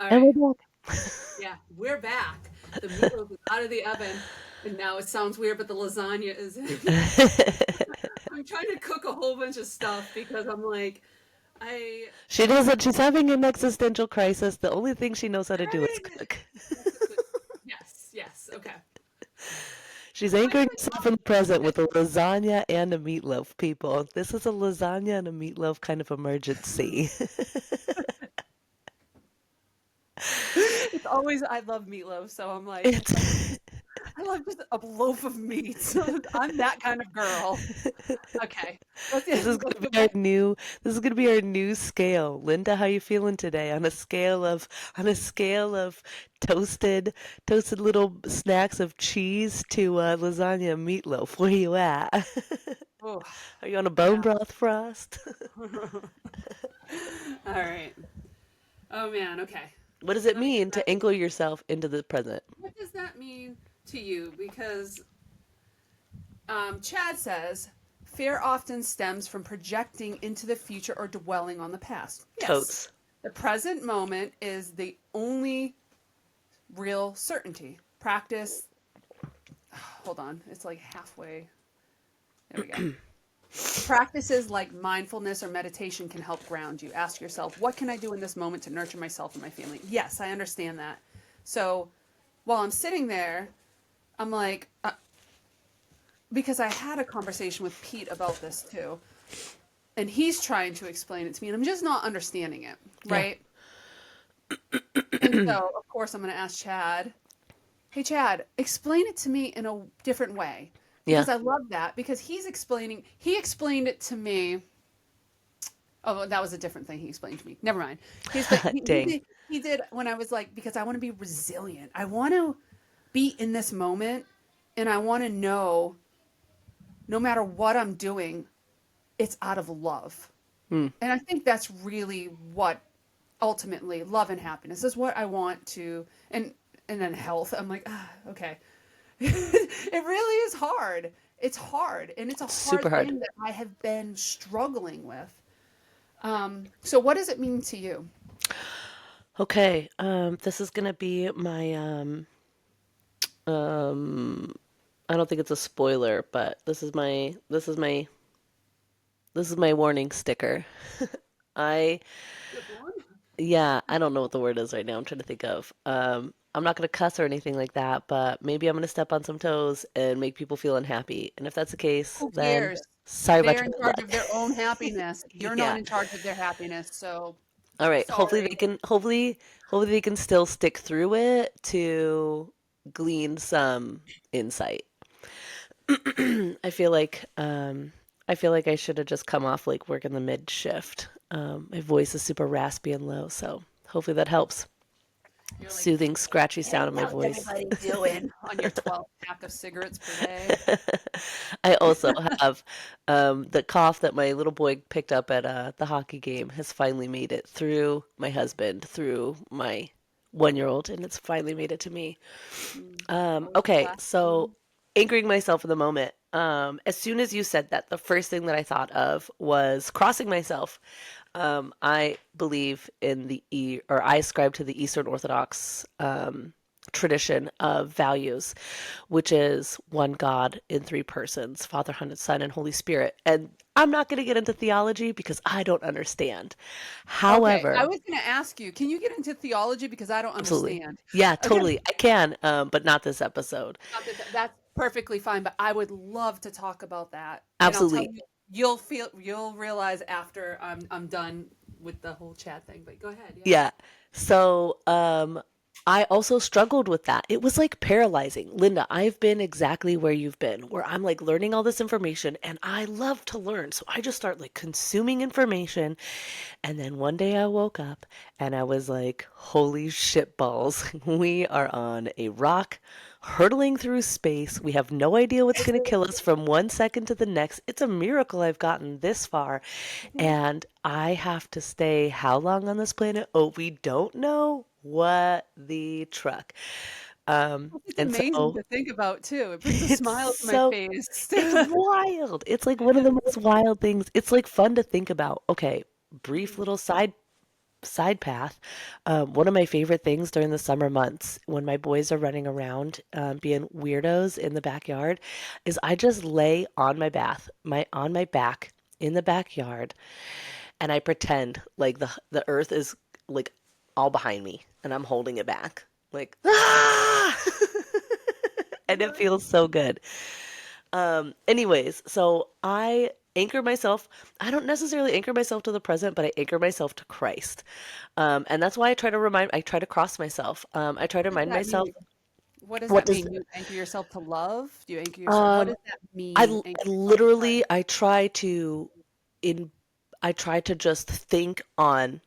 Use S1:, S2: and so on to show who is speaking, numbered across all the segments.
S1: All
S2: And
S1: right.
S2: we're
S1: Yeah, we're back. The meatloaf is out of the oven, and now it sounds weird, but the lasagna is in.
S2: back.
S1: I'm trying to cook a whole bunch of stuff because I'm like, I
S2: She knows that she's having an existential crisis. The only thing she knows how to do is
S1: having
S2: cook.
S1: that's a good. Yes, yes, okay.
S2: She's
S1: Am I
S2: anchoring
S1: doing
S2: herself in the present with a lasagna and a meatloaf, people. This is a lasagna and a meatloaf kind of emergency.
S1: it's always I love meatloaf, so I'm like,
S2: It's
S1: I love just a loaf of meat. I'm that kind of girl. Okay, let's
S2: this is
S1: let's
S2: gonna
S1: go
S2: be our
S1: back.
S2: new this is gonna be our new scale. Linda, how you feeling today? On a scale of toasted little snacks of cheese to lasagna and meatloaf. Where you at?
S1: Oh,
S2: Are you on a bone
S1: yeah.
S2: broth frost?
S1: All right. Oh man. Okay.
S2: What does it
S1: Let me get
S2: mean
S1: back.
S2: to anchor yourself into the present?
S1: What does that mean to you? Because Chad says fear often stems from projecting into the future or dwelling on the past. Yes,
S2: Totes.
S1: the present moment is the only real certainty. Practice. Hold on, it's like halfway. There we go. Practices like mindfulness or meditation can help ground you. Ask yourself, what can I do in this moment to nurture myself and my family? Yes, I understand that. So while I'm sitting there, I'm like, because I had a conversation with Pete about this too, and he's trying to explain it to me, and I'm just not understanding it,
S2: Yeah.
S1: right? And so, of course, I'm going to ask Chad, hey, Chad, explain it to me in a different way.
S2: Yeah.
S1: Because I love that, because he explained it to me. Oh, that was a different thing he explained to me. Never mind.
S2: Dang.
S1: He did when I was like, because I want to be resilient. I want to be in this moment, and I want to know no matter what I'm doing, it's out of love.
S2: Hmm.
S1: And I think that's really what ultimately love and happiness is what I want to and then health. I'm like, okay. It really is hard. It's hard and it's a
S2: Super
S1: hard
S2: hard.
S1: thing that I have been struggling with. So what does it mean to you?
S2: Okay. This is gonna be my um I don't think it's a spoiler, but this is my warning sticker. I
S1: Good one.
S2: Yeah, I don't know what the word is right now. I'm trying to think of. I'm not gonna cuss or anything like that, but maybe I'm gonna step on some toes and make people feel unhappy. And if that's the case,
S1: Who
S2: then
S1: cares?
S2: sorry about
S1: They're
S2: your
S1: in
S2: bad
S1: charge
S2: luck.
S1: of their own happiness. You're not
S2: Yeah.
S1: in charge of their happiness. So
S2: All right.
S1: sorry.
S2: Hopefully they can still stick through it to glean some insight. I feel like I feel like I should have just come off like working the mid shift. My voice is super raspy and low, so hopefully that helps.
S1: You're like,
S2: Soothing, scratchy sound
S1: hey,
S2: in my
S1: how's
S2: voice.
S1: everybody doing on your 12th pack of cigarettes per day?
S2: I also have the cough that my little boy picked up at the hockey game has finally made it through my husband, through my 1 year old, and it's finally made it to me.
S1: Always the
S2: Okay,
S1: last
S2: so
S1: one.
S2: anchoring myself in the moment. As soon as you said that, the first thing that I thought of was crossing myself. I believe in or I ascribe to the Eastern Orthodox tradition of values, which is one God in three persons, Father, Son, and Holy Spirit. And I'm not going to get into theology because I don't understand.
S1: Okay, I
S2: However,
S1: was going to ask you, can you get into theology because I don't
S2: absolutely.
S1: understand?
S2: Yeah,
S1: Okay,
S2: totally. I can, but not this episode.
S1: that's perfectly fine, but I would love to talk about that. And I'll tell
S2: Absolutely.
S1: you, you'll realize after I'm done with the whole chat thing. But go ahead, yeah.
S2: Yeah. So, I also struggled with that. It was like paralyzing. Linda, I've been exactly where you've been, where I'm like learning all this information and I love to learn. So I just start like consuming information. And then one day I woke up and I was like, holy shit balls. We are on a rock hurtling through space. We have no idea what's going to kill us from 1 second to the next. It's a miracle I've gotten this far. And I have to stay how long on this planet? Oh, we don't know. What the truck.
S1: It's
S2: And
S1: amazing
S2: so
S1: to think about too. It brings a
S2: it's
S1: smile to my
S2: so
S1: face.
S2: it's wild. It's like one of the most wild things. It's like fun to think about. Okay, brief little side path, one of my favorite things during the summer months when my boys are running around being weirdos in the backyard is I just lay on on my back in the backyard and I pretend like the earth is like all behind me and I'm holding it back. Like ah! And it feels so good. Anyways, so I anchor myself. I don't necessarily anchor myself to the present, but I anchor myself to Christ. And that's why I try to cross myself. I try to
S1: What does
S2: remind
S1: that
S2: myself,
S1: mean? What does
S2: what
S1: that
S2: does,
S1: mean? You anchor yourself to love? Do you anchor yourself? What
S2: um,
S1: does that mean? Anchor yourself to Christ.
S2: I try to, in, I try to just think on,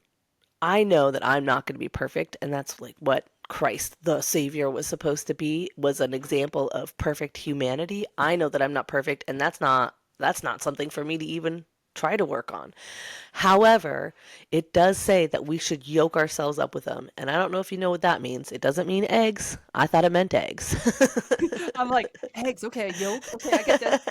S2: I know that I'm not going to be perfect. And that's like what Christ, the Savior, was supposed to be, was an example of perfect humanity. I know that I'm not perfect. And that's not something for me to even try to work on. However, it does say that we should yoke ourselves up with them. And I don't know if you know what that means. It doesn't mean eggs. I thought it meant eggs.
S1: I'm like, eggs, okay, yolk, okay, I get this.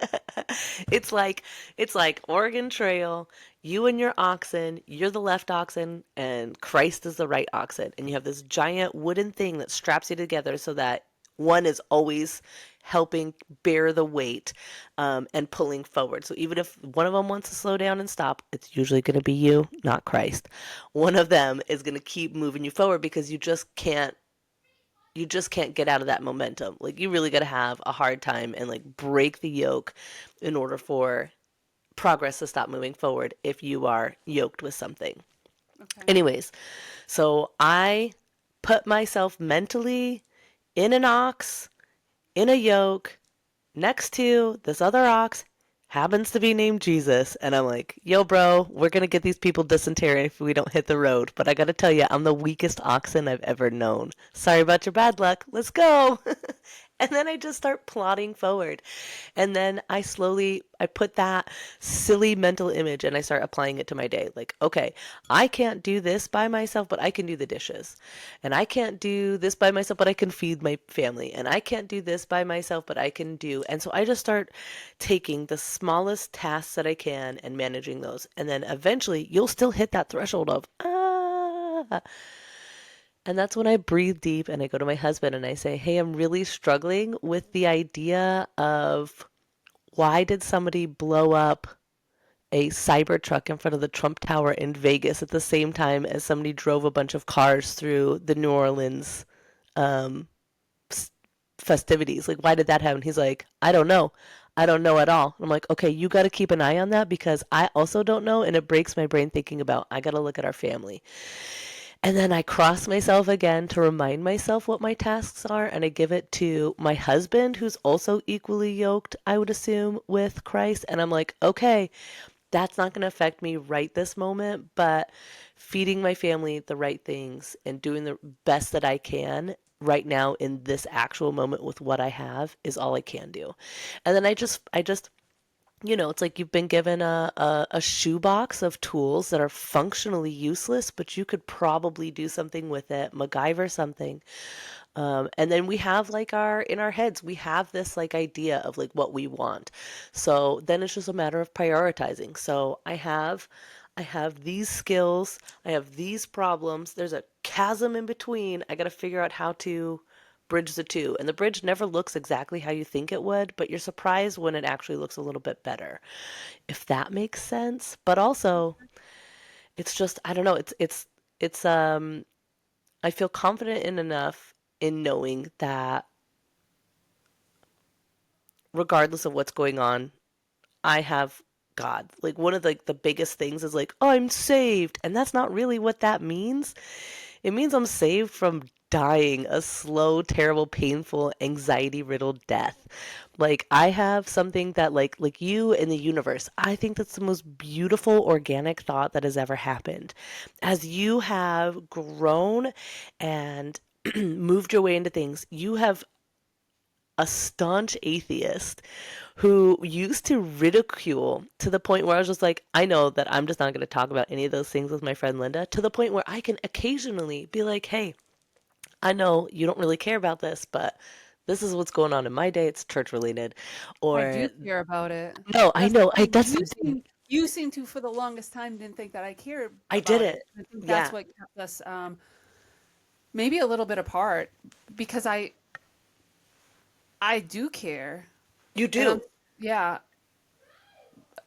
S2: it's like it's like Oregon Trail, you and your oxen, you're the left oxen and Christ is the right oxen. And you have this giant wooden thing that straps you together so that one is always helping bear the weight and pulling forward. So even if one of them wants to slow down and stop, it's usually going to be you, not Christ. One of them is going to keep moving you forward because you just can't get out of that momentum. Like you really got to have a hard time and like break the yoke in order for progress to stop moving forward if you are yoked with something.
S1: Okay.
S2: Anyways, so I put myself mentally in an ox, in a yoke, next to this other ox, happens to be named Jesus. And I'm like, yo, bro, we're going to get these people dysentery if we don't hit the road. But I got to tell you, I'm the weakest oxen I've ever known. Sorry about your bad luck. Let's go. And then I just start plodding forward. And then I put that silly mental image and I start applying it to my day. Like, okay, I can't do this by myself, but I can do the dishes. And I can't do this by myself, but I can feed my family. And I can't do this by myself, but I can do. And so I just start taking the smallest tasks that I can and managing those. And then eventually you'll still hit that threshold of, ah. And that's when I breathe deep and I go to my husband and I say, hey, I'm really struggling with the idea of why did somebody blow up a Cybertruck in front of the Trump Tower in Vegas at the same time as somebody drove a bunch of cars through the New Orleans um, festivities? Like, why did that happen? He's like, I don't know. I don't know at all. I'm like, okay, you got to keep an eye on that because I also don't know. And it breaks my brain thinking about, I got to look at our family. And then I cross myself again to remind myself what my tasks are, and I give it to my husband, who's also equally yoked, I would assume, with Christ. And I'm like, okay, that's not going to affect me right this moment, but feeding my family the right things and doing the best that I can right now in this actual moment with what I have is all I can do. And then I just it's like you've been given a shoebox of tools that are functionally useless, but you could probably do something with it, MacGyver something. And then we have like in our heads, we have this like idea of like what we want. So then it's just a matter of prioritizing. So I have these skills, I have these problems. There's a chasm in between. I got to figure out how to bridge the two. And the bridge never looks exactly how you think it would, but you're surprised when it actually looks a little bit better, if that makes sense. But also, it's just I don't know, it's I feel confident in enough in knowing that regardless of what's going on, I have God. Like one of the biggest things is like, oh, I'm saved. And that's not really what that means. It means I'm saved from dying a slow, terrible, painful, anxiety-riddled death. Like I have something that like you in the universe. I think that's the most beautiful organic thought that has ever happened. As you have grown and moved your way into things, you have a staunch atheist who used to ridicule to the point where I was just like, I know that I'm just not going to talk about any of those things with my friend Linda, to the point where I can occasionally be like, hey, I know you don't really care about this, but this is what's going on in my day. It's church related.
S1: I
S2: Or,
S1: do care about it.
S2: no, I
S1: Yes,
S2: know.
S1: I'm
S2: That's the thing.
S1: you seem to, for the longest time, didn't think that I cared
S2: I
S1: about
S2: didn't.
S1: it. I think that's
S2: Yeah,
S1: what kept us maybe a little bit apart because I do care,
S2: you
S1: and I'm
S2: do.
S1: yeah.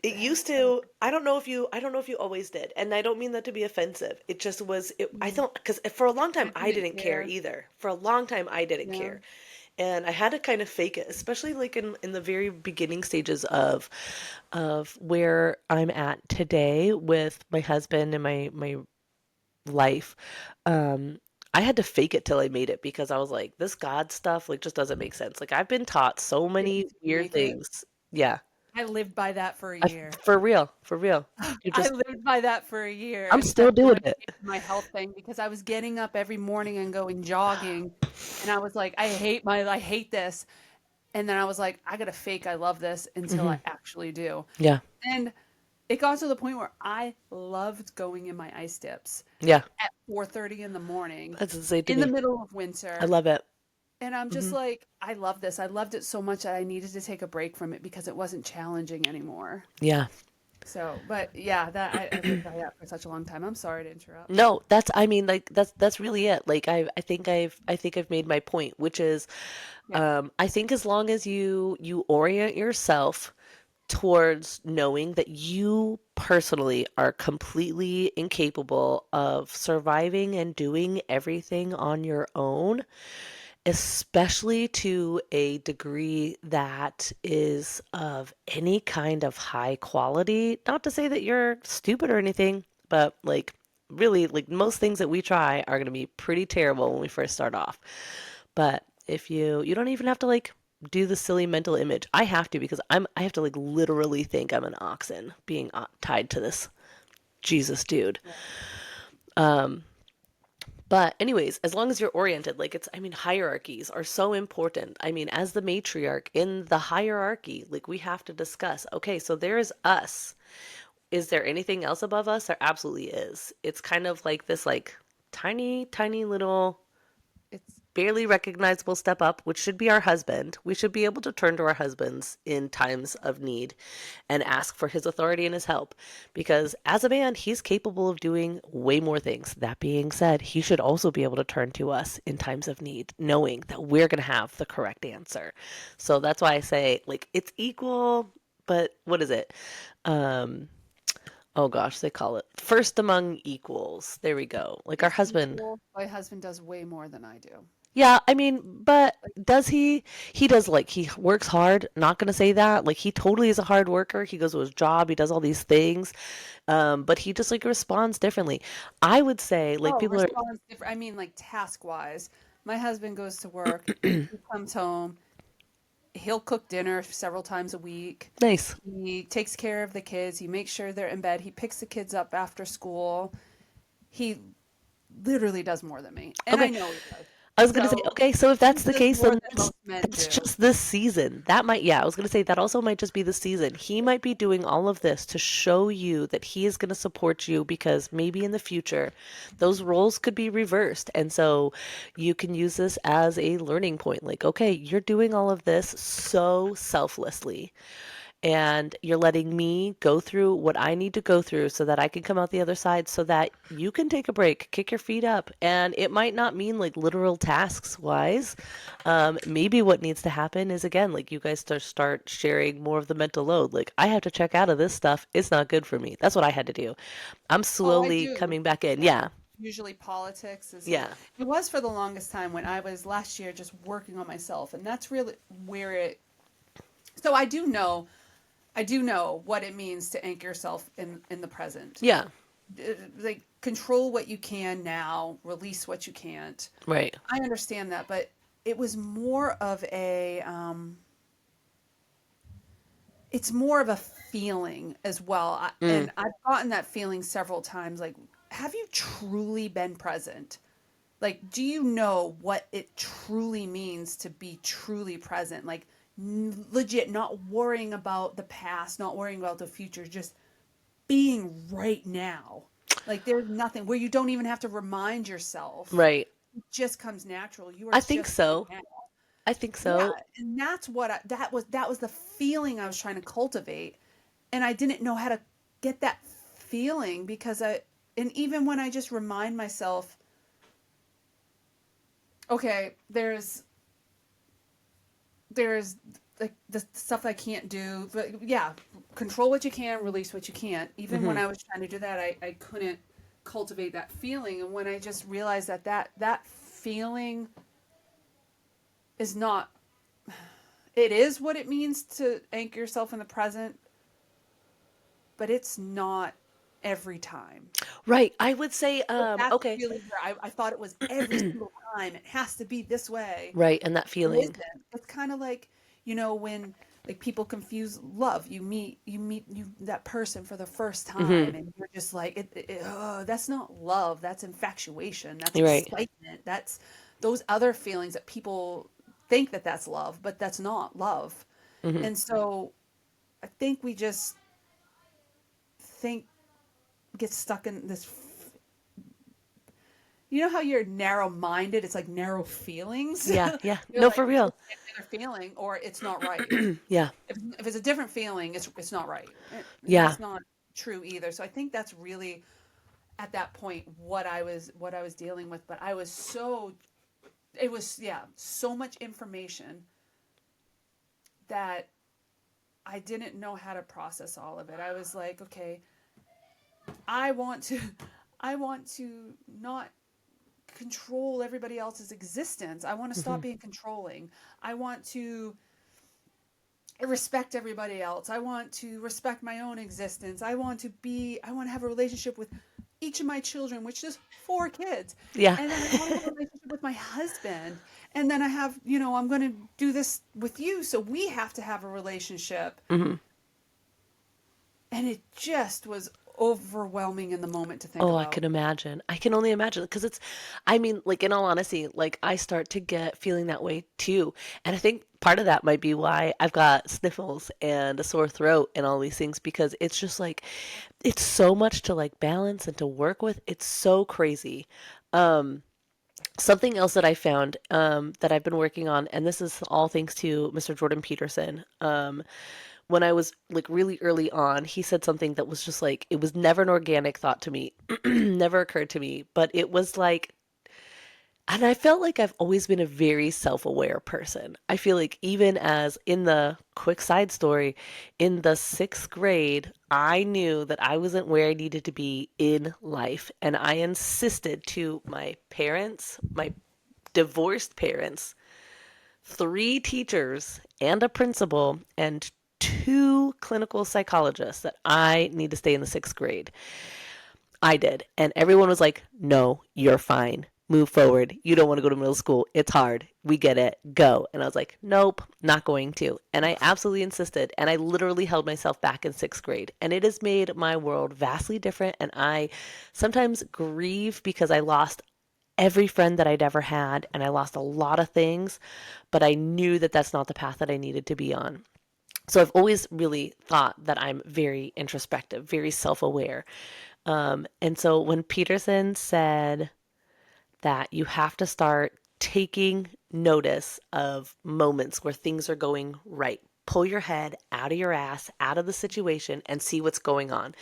S2: It used to, I don't know if you always did. And I don't mean that to be offensive. It just was, I
S1: Mm,
S2: thought, because for a long time,
S1: I
S2: I
S1: didn't
S2: didn't care
S1: care.
S2: either. For a long time, I didn't
S1: Yeah.
S2: care. And I had to kind of fake it, especially like in the very beginning stages of where I'm at today with my husband and my life. Um, I had to fake it till I made it because I was like, this God stuff like just doesn't make sense. Like I've been taught so
S1: Fake
S2: many
S1: it till you
S2: weird
S1: make it.
S2: things. Yeah,
S1: I lived by that for a
S2: I,
S1: year.
S2: for real, for real. You
S1: I
S2: just,
S1: lived by that for a year,
S2: I'm still
S1: especially
S2: doing
S1: when it
S2: it.
S1: came to my health thing because I was getting up every morning and going jogging, and I was like, I hate this. And then I was like, I gotta fake I love this until
S2: Hmm.
S1: I actually do.
S2: Yeah,
S1: And it got to the point where I loved going in my ice dips
S2: yeah.
S1: at 4:30 in the morning
S2: That's insane to
S1: in the
S2: me.
S1: middle of
S2: I
S1: winter.
S2: love it.
S1: And I'm just
S2: Hmm.
S1: like, I love this. I loved it so much that I needed to take a break from it because it wasn't challenging anymore.
S2: Yeah.
S1: So, but yeah, that I lived by that for such a long time. I'm sorry to interrupt.
S2: No, that's, I mean, like that's really it. Like I think I've made my point, which is,
S1: Yeah.
S2: I think as long as you orient yourself towards knowing that you personally are completely incapable of surviving and doing everything on your own, especially to a degree that is of any kind of high quality. Not to say that you're stupid or anything, but like really, like most things that we try are going to be pretty terrible when we first start off. But if you don't even have to like do the silly mental image. I have to because I have to like literally think I'm an oxen being tied to this Jesus dude.
S1: Yeah.
S2: Um, but anyways, as long as you're oriented, like it's, I mean, hierarchies are so important. I mean, as the matriarch in the hierarchy, like we have to discuss, okay, so there's us. Is there anything else above us? There absolutely is. It's kind of like this like tiny, tiny little
S1: It's
S2: barely recognizable step up, which should be our husband. We should be able to turn to our husbands in times of need and ask for his authority and his help. Because as a man, he's capable of doing way more things. That being said, he should also be able to turn to us in times of need, knowing that we're going to have the correct answer. So that's why I say, like, it's equal, but what is it? Um, oh gosh, they call it first among equals. There we go. Like our
S1: it's
S2: husband.
S1: equal. My husband does way more than I do.
S2: Yeah, I mean, but
S1: Like,
S2: does he? He does like he works hard. Not gonna say that. Like he totally is a hard worker. He goes to his job. He does all these things. But he just like responds differently. I would say like
S1: oh,
S2: people are
S1: response different. I mean, like task wise. My husband goes to work. He comes home. He'll cook dinner several times a week.
S2: nice.
S1: He takes care of the kids. He makes sure they're in bed. He picks the kids up after school. He literally does more than me, and I
S2: Okay,
S1: know he does.
S2: I was gonna say
S1: So
S2: okay. So if
S1: he
S2: that's the
S1: does
S2: case,
S1: more
S2: then
S1: than most men
S2: that's
S1: do.
S2: just this season. That might yeah. I was gonna say that also might just be the season. He might be doing all of this to show you that he is gonna support you because maybe in the future those roles could be reversed, and so you can use this as a learning point. Like okay, you're doing all of this so selflessly and you're letting me go through what I need to go through so that I can come out the other side so that you can take a break, kick your feet up. And it might not mean like literal tasks wise. Maybe what needs to happen is again, like you guys to start sharing more of the mental load. Like I have to check out of this stuff. It's not good for me. That's what I had to do. I'm
S1: Oh, I
S2: slowly
S1: do.
S2: coming back in.
S1: Yeah.
S2: Yeah.
S1: Usually politics is
S2: Yeah.
S1: it was for the longest time when I was last year just working on myself, and that's really where it so I do know what it means to anchor yourself in the present.
S2: Yeah.
S1: Like control what you can now, release what you can't.
S2: Right.
S1: I understand that, but it was more of a it's more of a feeling as well.
S2: Mm.
S1: And I've gotten that feeling several times. Like, have you truly been present? Like, do you know what it truly means to be truly present? Like, legit, not worrying about the past, not worrying about the future, just being right now. Like, there's nothing where you don't even have to remind yourself.
S2: Right.
S1: It just comes natural. You are
S2: I think
S1: just right
S2: so.
S1: now.
S2: I think
S1: Yeah,
S2: so.
S1: and that's what that was the feeling I was trying to cultivate, and I didn't know how to. get that feeling because and even when I just remind myself, okay, there's like the stuff I can't do, but yeah, control what you can, release what you can't. Even when
S2: Hmm.
S1: I was trying to do that, I couldn't cultivate that feeling. And when I just realized that feeling is not, it is what it means to anchor yourself in the present, but it's not every time.
S2: Right. I would say,
S1: That's
S2: okay.
S1: really where I thought it was every single time. It has to be this way.
S2: Right. And that
S1: It
S2: feeling.
S1: isn't. It's kind of like, when like people confuse love. You meet that person for the first
S2: Hmm.
S1: time and you're just like that's not love. That's infatuation. That's
S2: You're right.
S1: excitement. That's those other feelings that people think that that's love, but that's not love.
S2: Hmm.
S1: And so I think we just think get stuck in this. You know how you're narrow minded? It's like narrow feelings.
S2: Yeah. Yeah.
S1: You're
S2: No,
S1: like,
S2: for
S1: it's
S2: real.
S1: just another feeling, or it's not right.
S2: Yeah.
S1: If it's a different feeling, it's not right, and
S2: Yeah.
S1: that's not true either. So I think that's really at that point what I was dealing with. But I was so it was yeah so much information that I didn't know how to process all of it. I was like, okay, I want to I want to not control everybody else's existence. I want to
S2: Hmm.
S1: stop being controlling. I want to respect everybody else. I want to respect my own existence. I want to have a relationship with each of my children, which is four kids.
S2: Yeah.
S1: And then I want to have a relationship with my husband. And then I'm going to do this with you. So we have to have a relationship.
S2: Hmm.
S1: And it just was overwhelming in the moment to think
S2: Oh, I
S1: about.
S2: can imagine. I can only imagine because I mean, like in all honesty, like I start to get feeling that way too. And I think part of that might be why I've got sniffles and a sore throat and all these things because it's just like, it's so much to like balance and to work with. It's so crazy. Um, Something else that I found that I've been working on, and this is all thanks to Mr. Jordan Peterson. When I was like really early on, he said something that was just like, it was never an organic thought to me, never occurred to me, but it was like, and I felt like I've always been a very self aware person. I feel like, even as in the quick side story, in the sixth grade, I knew that I wasn't where I needed to be in life. And I insisted to my parents, my divorced parents, three teachers, and a principal, and two clinical psychologists that I need to stay in the sixth grade. I did. And everyone was like, no, you're fine. Move forward. You don't want to go to middle school. It's hard. We get it. Go. And I was like, nope, not going to. And I absolutely insisted. And I literally held myself back in sixth grade. And it has made my world vastly different. And I sometimes grieve because I lost every friend that I'd ever had and I lost a lot of things, but I knew that that's not the path that I needed to be on. So I've always really thought that I'm very introspective, very self aware. And so when Peterson said that you have to start taking notice of moments where things are going right, pull your head out of your ass, out of the situation, and see what's going on.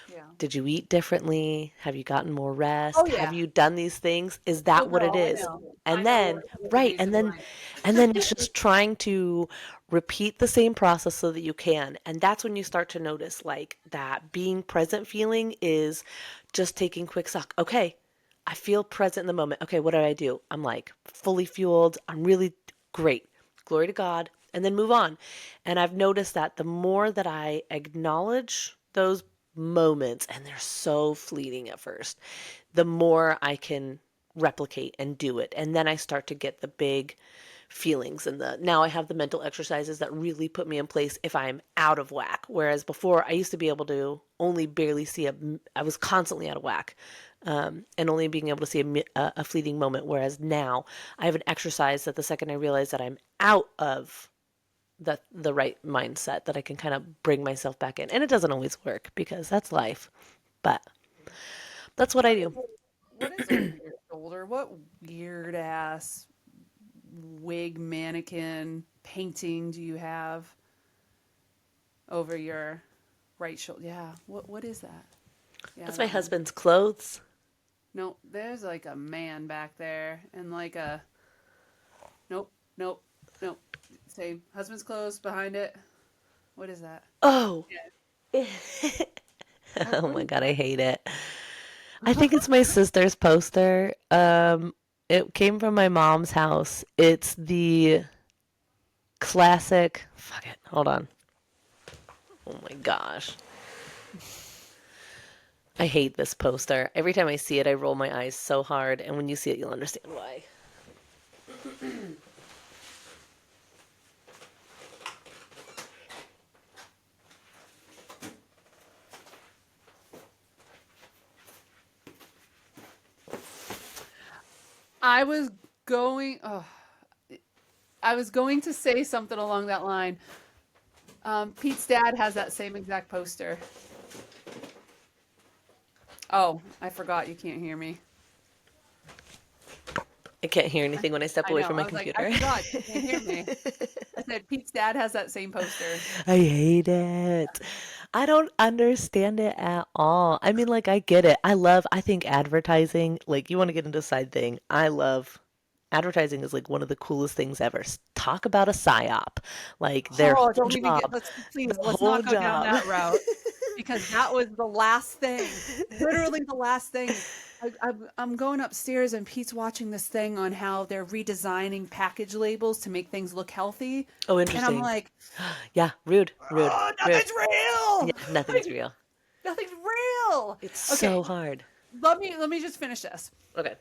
S1: Yeah.
S2: Did you eat differently? Have you gotten more
S1: Oh
S2: rest? Have
S1: yeah.
S2: you done these things? Is
S1: Oh
S2: that what it
S1: girl, I
S2: is?
S1: know. I
S2: And
S1: know
S2: then,
S1: what the
S2: right,
S1: reason why.
S2: and then it's just trying to repeat the same process so that you can. And that's when you start to notice like that being present feeling is just taking quick stock. Okay, I feel present in the moment. Okay, what do I do? I'm like fully fueled. I'm really great. Glory to God. And then move on. And I've noticed that the more that I acknowledge those moments, and they're so fleeting at first, the more I can replicate and do it. And then I start to get the big feelings and the now I have the mental exercises that really put me in place if I'm out of whack. Whereas before I used to be able to only barely see I was constantly out of whack. And only being able to see a fleeting moment. Whereas now I have an exercise that the second I realize that I'm out of the right mindset, that I can kind of bring myself back in. And it doesn't always work because that's life. But that's what I
S1: What
S2: do.
S1: what is over your shoulder? What weird ass wig mannequin painting do you have over your right shoulder. Yeah. What is that? Yeah,
S2: That's my
S1: that one.
S2: husband's clothes.
S1: No, there's like a man back there and like a nope, nope, nope. Same. Husband's clothes behind it. What is that?
S2: Oh.
S1: Yeah.
S2: Oh
S1: What
S2: my
S1: is
S2: God, I
S1: that?
S2: hate it. I think it's my sister's poster. It came from my mom's house. It's the classic. Fuck it. Hold on. Oh my gosh. I hate this poster. Every time I see it, I roll my eyes so hard, and when you see it, you'll understand why.
S1: I was going. Oh, I was going to say something along that line. Pete's dad has that same exact poster. Oh, I forgot. You can't hear me.
S2: I can't hear anything when I step
S1: I
S2: away
S1: know.
S2: from my
S1: I was like, I
S2: computer.
S1: forgot. You can't hear me. I said Pete's dad has that same poster.
S2: I hate it. I don't understand it at all. I mean, like, I get it. I think advertising, like, you want to get into a side thing. I love advertising is like one of the coolest things ever. Talk about a psyop. Like, their
S1: Oh,
S2: whole
S1: don't even get.
S2: job,
S1: Let's
S2: the
S1: please. Let's
S2: whole
S1: not go down
S2: job.
S1: that route because that was the last thing. Literally the last thing. I'm going upstairs and Pete's watching this thing on how they're redesigning package labels to make things look healthy,
S2: Oh,
S1: and I'm
S2: interesting.
S1: like,
S2: Yeah, rude, rude,
S1: oh,
S2: rude.
S1: nothing's real.
S2: Yeah, nothing's
S1: Like,
S2: real.
S1: nothing's real.
S2: It's
S1: Okay,
S2: so hard.
S1: let me just finish this.
S2: Okay,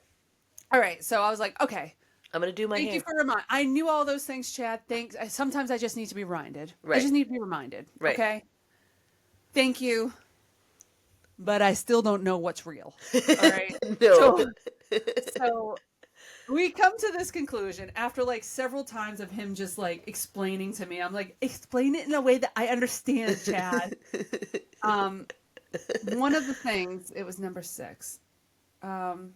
S1: All right, so I was like, okay,
S2: I'm gonna do my
S1: thank you
S2: hair.
S1: for reminding. I knew all those things, Chad. Thanks. Sometimes I just need to be reminded. I
S2: Right,
S1: just need to be reminded.
S2: right.
S1: Okay. Thank you, but I still don't know what's real. All right.
S2: No.
S1: So we come to this conclusion after like several times of him just like explaining to me. I'm like, explain it in a way that I understand, Chad. Um, one of the things, it was number 6. Um,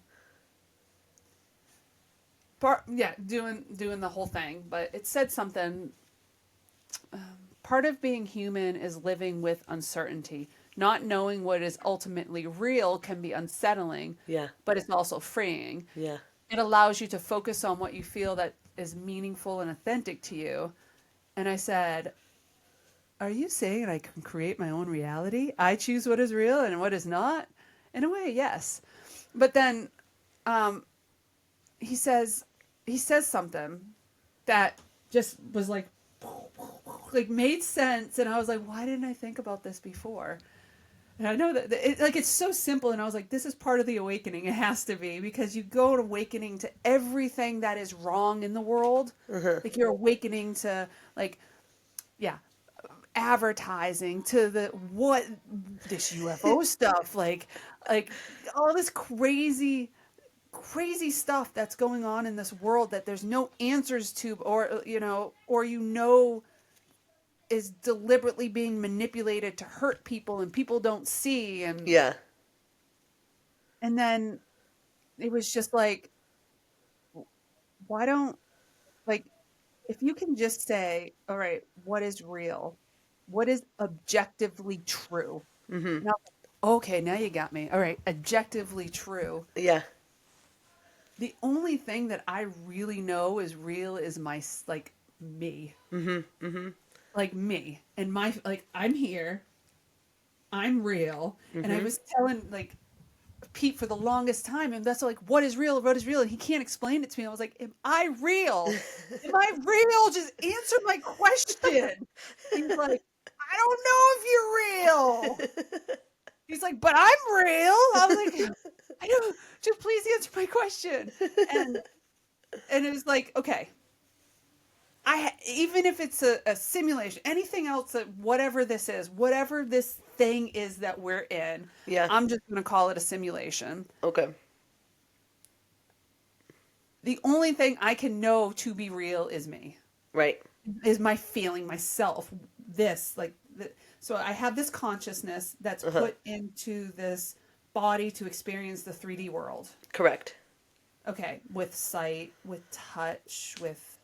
S1: yeah, doing the whole thing, but it said something. Part of being human is living with uncertainty. Not knowing what is ultimately real can be unsettling,
S2: Yeah,
S1: but it's also freeing.
S2: yeah.
S1: It allows you to focus on what you feel that is meaningful and authentic to you. And I said, are you saying I can create my own reality? I choose what is real and what is not? In a way, yes. But then um, he says he says something that just was like made sense, and I was like, why didn't I think about this before? And I know that it's so simple, and I was like, this is part of the awakening. It has to be because you go awakening to everything that is wrong in the world. Like you're awakening to like, yeah, advertising to the what this UFO stuff, like all this crazy stuff that's going on in this world that there's no answers to, or or is deliberately being manipulated to hurt people and people don't see.
S2: Yeah.
S1: And then it was just like, why don't, like, if you can just say, all right, what is real, what is objectively true.
S2: Mm-hmm.
S1: Now, okay, now you got me. All right, objectively true.
S2: Yeah.
S1: The only thing that I really know is real is like me,
S2: Mm-hmm. Mm-hmm.
S1: like me and my, like, I'm here, I'm real. And I
S2: Mm-hmm.
S1: was telling like Pete for the longest time, and that's like, what is real? What is real? And he can't explain it to me. I was like, am I real? Am I real? Just answer my question. He's like, I don't know if you're real. He's like, but I'm real. I was like, I don't. Just please answer my question. And and it was like, okay, even if it's a simulation, anything else, that whatever this is, whatever this thing is that we're in,
S2: Yeah.
S1: I'm just going to call it a simulation.
S2: Okay.
S1: The only thing I can know to be real is me,
S2: Right.
S1: is my feeling, myself. This, like, so I have this consciousness that's
S2: Uh-huh.
S1: put into this body to experience the 3D world.
S2: Correct.
S1: Okay, with sight, with touch, with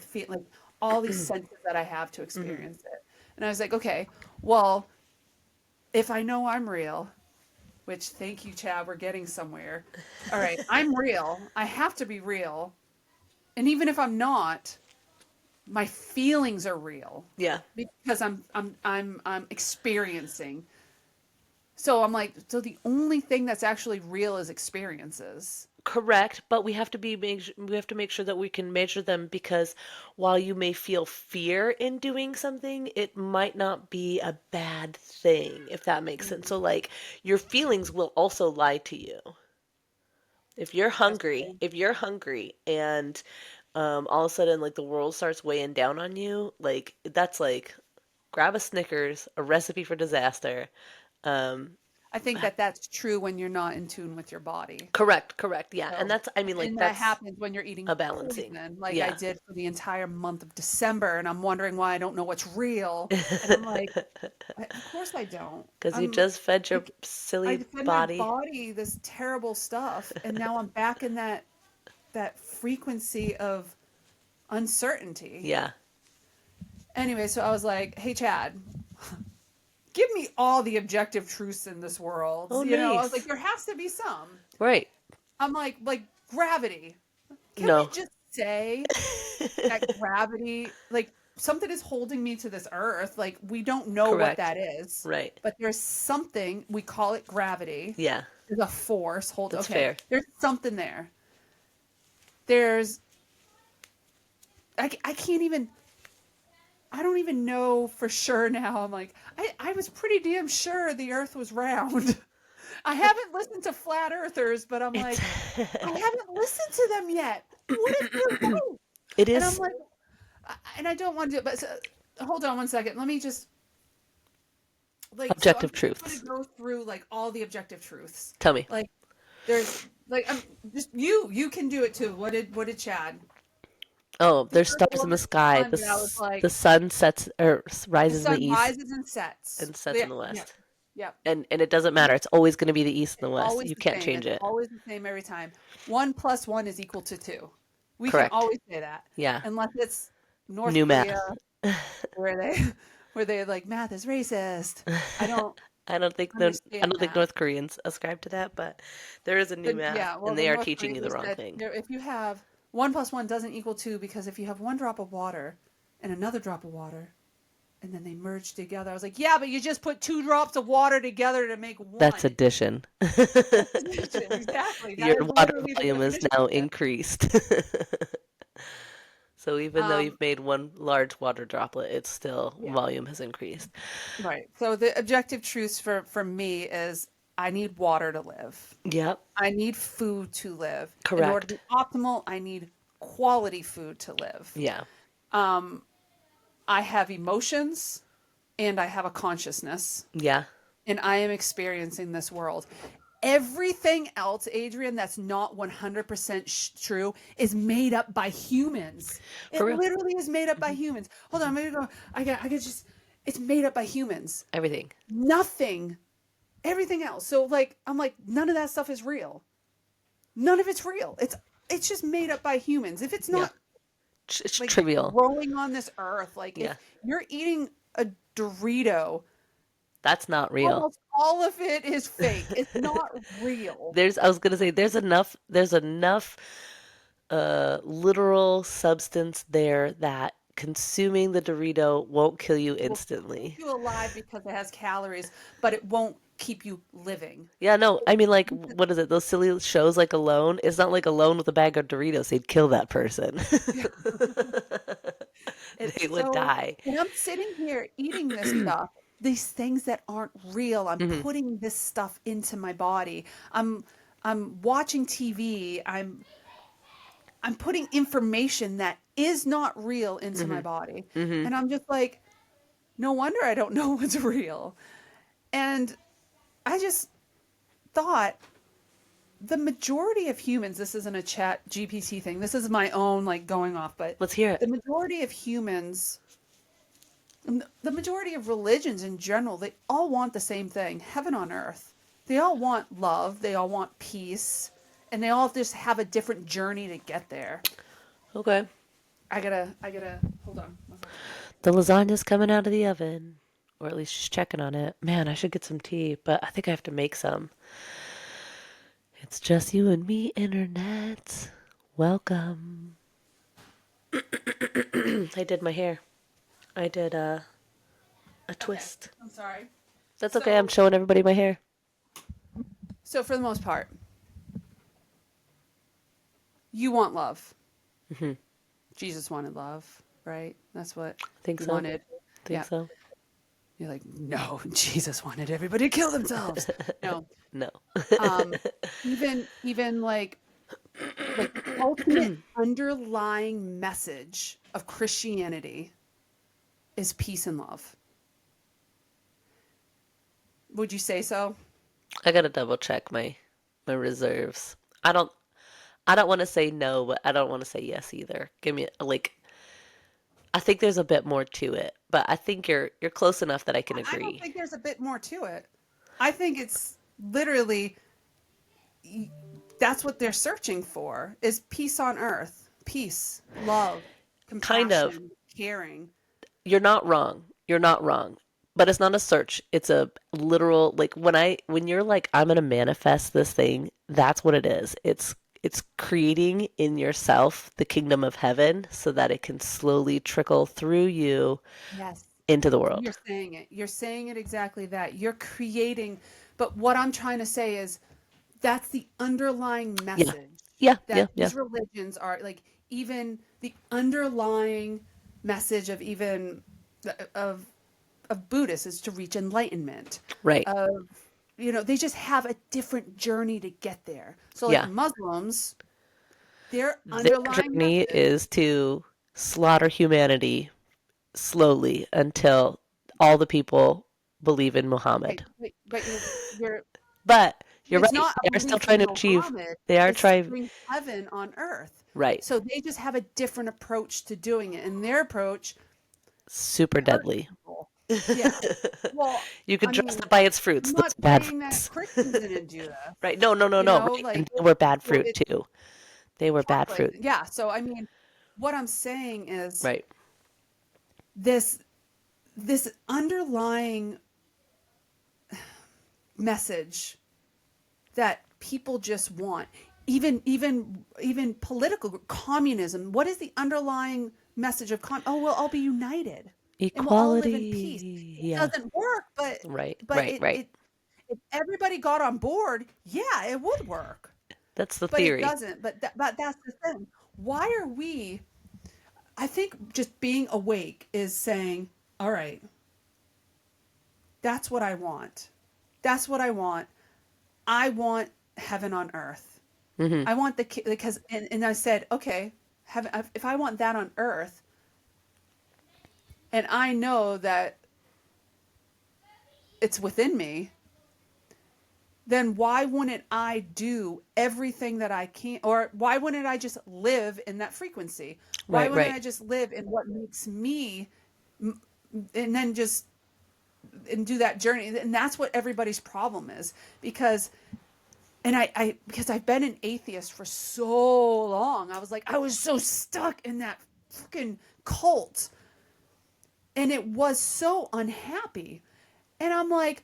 S1: feel, like all these senses that I have to
S2: Mm-hmm.
S1: experience it. And I was like, okay, well, if I know I'm real, which thank you, Chad, we're getting somewhere. All right, I'm real. I have to be real. And even if I'm not, my feelings are real
S2: Yeah.
S1: because I'm experiencing. So I'm like, so the only thing that's actually real is experiences.
S2: Correct, but we have to make sure that we can measure them, because while you may feel fear in doing something, it might not be a bad thing, if that makes sense.
S1: Mhm.
S2: So like your feelings will also lie to you.
S1: That's true.
S2: If you're hungry and all of a sudden like the world starts weighing down on you, like that's like grab a Snickers, a recipe for disaster. Um,
S1: I think that that's true when you're not in tune with your body.
S2: correct, yeah, and
S1: So,
S2: that's I mean like
S1: and that
S2: that's
S1: happens when you're eating
S2: a balancing,
S1: poison, like I
S2: yeah.
S1: did for the entire month of December, and I'm wondering why I don't know what's real. And I'm like, of course I don't.
S2: Because you just fed your
S1: Like, I
S2: silly
S1: fed my
S2: body.
S1: body this terrible stuff, and now I'm back in that frequency of uncertainty.
S2: Yeah.
S1: Anyway, so I was like, "Hey, Chad, give me all the objective truths in this world."
S2: Oh,
S1: I was like,
S2: nice.
S1: "There has to be some."
S2: Right.
S1: I'm like gravity. Can we
S2: No.
S1: just say that gravity, like something is holding me to this earth? Like we don't know what
S2: Correct.
S1: that is,
S2: Right.
S1: but there's something. We call it gravity.
S2: Yeah.
S1: There's a force. Hold.
S2: That's
S1: Okay.
S2: fair.
S1: There's something there. There's. I can't even. I don't even know for sure now. I'm like, I was pretty damn sure the earth was round. I haven't listened to flat earthers, but I'm
S2: It's
S1: like, I haven't listened to them yet. What if they're right?
S2: it
S1: And I'm
S2: is
S1: like, and I don't want to, but hold on one second. Let me just, like, so I'm
S2: objective
S1: just going
S2: truths.
S1: to go through like all the objective truths.
S2: Tell me.
S1: Like, there's, like, I'm just, you can do it too. What did Chad?
S2: Oh,
S1: The
S2: there's
S1: earth
S2: stars in the
S1: orbits
S2: sky.
S1: the sun, but I was
S2: The
S1: like,
S2: sun sets or
S1: the
S2: rises in the
S1: sun
S2: east
S1: rises and sets.
S2: and sets
S1: Yeah,
S2: in the
S1: yeah,
S2: west.
S1: yeah.
S2: And it doesn't matter. It's always going to be the east and
S1: It's
S2: the west.
S1: always
S2: You
S1: the
S2: can't
S1: same.
S2: change
S1: It's
S2: it.
S1: always the same every time. 1 + 1 is equal to 2. We can
S2: Correct.
S1: always say that,
S2: Yeah.
S1: unless it's North
S2: New
S1: Korea
S2: math.
S1: where they where they like math is racist. I don't
S2: I
S1: understand
S2: don't think
S1: that.
S2: North Koreans ascribe to that, but there is a new
S1: But
S2: math,
S1: yeah, well,
S2: and
S1: the
S2: they are
S1: North
S2: teaching
S1: Koreans
S2: you
S1: they
S2: the wrong
S1: said,
S2: thing.
S1: if you have 1 + 1 doesn't equal 2 because if you have one drop of water and another drop of water and then they merge together, I was like, yeah, but you just put two drops of water together to make
S2: That's
S1: one.
S2: addition.
S1: Definition, exactly.
S2: Your
S1: That is
S2: water
S1: literally the
S2: volume is
S1: definition
S2: now
S1: of it.
S2: increased. So even though
S1: Um,
S2: you've made one large water droplet, it's still
S1: yeah.
S2: volume has increased.
S1: Right. So the objective truths for me is I need water to live.
S2: Yep,
S1: I need food to live. In order to
S2: correct.
S1: be optimal, I need quality food to live.
S2: Yeah,
S1: Um, I have emotions and I have a consciousness
S2: yeah,
S1: and I am experiencing this world. Everything else, Adrian, that's not 100% true is made up by humans.
S2: for
S1: It
S2: real.
S1: literally is made up by
S2: Hmm.
S1: humans. Hold on, I'm gonna go. I get just, it's made up by humans.
S2: Everything.
S1: Nothing, everything else. So like, I'm like, none of that stuff is real. None of it's real. It's just made up by humans. If it's
S2: Yeah,
S1: not
S2: it's
S1: like
S2: trivial.
S1: growing on this earth, like if
S2: Yeah,
S1: you're eating a Dorito,
S2: that's not real.
S1: almost all of it is fake. It's not real.
S2: I was gonna say, there's enough literal substance there that consuming the Dorito won't kill you
S1: It will keep
S2: instantly.
S1: you alive because it has calories, but it won't keep you living.
S2: Yeah, no, I mean, like, what is it? Those silly shows like Alone? It's not like Alone with a bag of Doritos. They'd kill that person.
S1: It's
S2: They would
S1: so,
S2: die.
S1: and I'm sitting here eating this stuff, these things that aren't real. I'm
S2: Hmm.
S1: putting this stuff into my body. I'm I'm watching TV. I'm putting information that is not real into my
S2: Hmm.
S1: body.
S2: Hmm.
S1: And I'm just like, no wonder I don't know what's real. And I just thought the majority of humans, this isn't a chat GPT thing. This is my own like going off, but
S2: Let's hear
S1: the
S2: it.
S1: majority of humans, the majority of religions in general, they all want the same thing, heaven on earth. They all want love, they all want peace, and they all just have a different journey to get there.
S2: Okay.
S1: I gotta hold on one second.
S2: The lasagna's coming out of the oven. Or at least she's checking on it. Man, I should get some tea, but I think I have to make some. It's just you and me, internet. Welcome. I did my hair. I did a
S1: Okay,
S2: twist.
S1: I'm sorry.
S2: That's okay. I'm
S1: So,
S2: showing everybody my hair.
S1: so for the most part, you want love.
S2: Hmm.
S1: Jesus wanted love, right? That's what
S2: Think
S1: he
S2: so?
S1: wanted.
S2: Think
S1: Yeah.
S2: so?
S1: You're like, no, Jesus wanted everybody to kill themselves. No.
S2: No.
S1: Um, even like the ultimate underlying message of Christianity is peace and love. Would you say so?
S2: I gotta double check my reserves. I don't I don't want to say no, but I don't want to say yes either. Give me like I think there's a bit more to it, but I think you're close enough that I can
S1: I don't
S2: agree.
S1: think there's a bit more to it. I think it's literally that's what they're searching for is peace on earth, peace, love,
S2: Kind of.
S1: compassion, caring.
S2: You're not wrong. You're not wrong. But it's not a search. It's a literal like when you're like I'm going to manifest this thing, that's what it is. It's creating in yourself the kingdom of heaven so that it can slowly trickle through you
S1: Yes.
S2: into the world.
S1: You're saying it. You're saying it exactly that. You're creating, but what I'm trying to say is that's the underlying
S2: Yeah.
S1: message
S2: Yeah,
S1: that
S2: yeah, yeah.
S1: these religions are like even the underlying message of even of of Buddhists is to reach enlightenment.
S2: Right.
S1: Of they just have a different journey to get there. So like
S2: Yeah.
S1: Muslims, their
S2: Their
S1: underlying
S2: journey
S1: message,
S2: is to slaughter humanity slowly until all the people believe in
S1: right,
S2: Muhammad.
S1: but you're
S2: But you're
S1: it's
S2: right.
S1: not a
S2: They are still
S1: belief
S2: trying
S1: in
S2: to achieve.
S1: Muhammad,
S2: They are
S1: it's to
S2: trying.
S1: bring heaven on earth.
S2: Right.
S1: So they just have a different approach to doing it. And their approach
S2: Super
S1: hurts
S2: deadly.
S1: people. Yeah. Well,
S2: You could
S1: I
S2: trust
S1: mean,
S2: it by its fruits.
S1: I'm
S2: Those
S1: not
S2: bad
S1: saying that
S2: fruits.
S1: Christians didn't do
S2: Right.
S1: this.
S2: No, no, no, no. Right. And
S1: Like
S2: they were bad
S1: well,
S2: fruit
S1: it
S2: too. They were bad
S1: Catholics.
S2: fruit.
S1: Yeah. So I mean, what I'm saying is
S2: Right.
S1: this this underlying message that people just want even political communism. What is the underlying message of oh, we'll all be united and we'll all live in peace.
S2: Equality.
S1: It
S2: Yeah.
S1: doesn't work, but
S2: Right.
S1: but
S2: Right.
S1: it,
S2: Right.
S1: it if everybody got on board, yeah, it would work,
S2: That's the
S1: but it
S2: theory.
S1: doesn't. But that's the thing. Why are we, I think just being awake is saying, all right, that's what I want. That's what I want. I want heaven on earth.
S2: Hmm.
S1: I want because and I said, okay, if I want that on earth, and I know that it's within me, then why wouldn't I do everything that I can, or why wouldn't I just live in that frequency? Why
S2: Right.
S1: wouldn't
S2: Right.
S1: I just live in what makes me, and then just and do that journey? And that's what everybody's problem is because and because I've been an atheist for so long. I was so stuck in that fucking cult and it was so unhappy. And I'm like,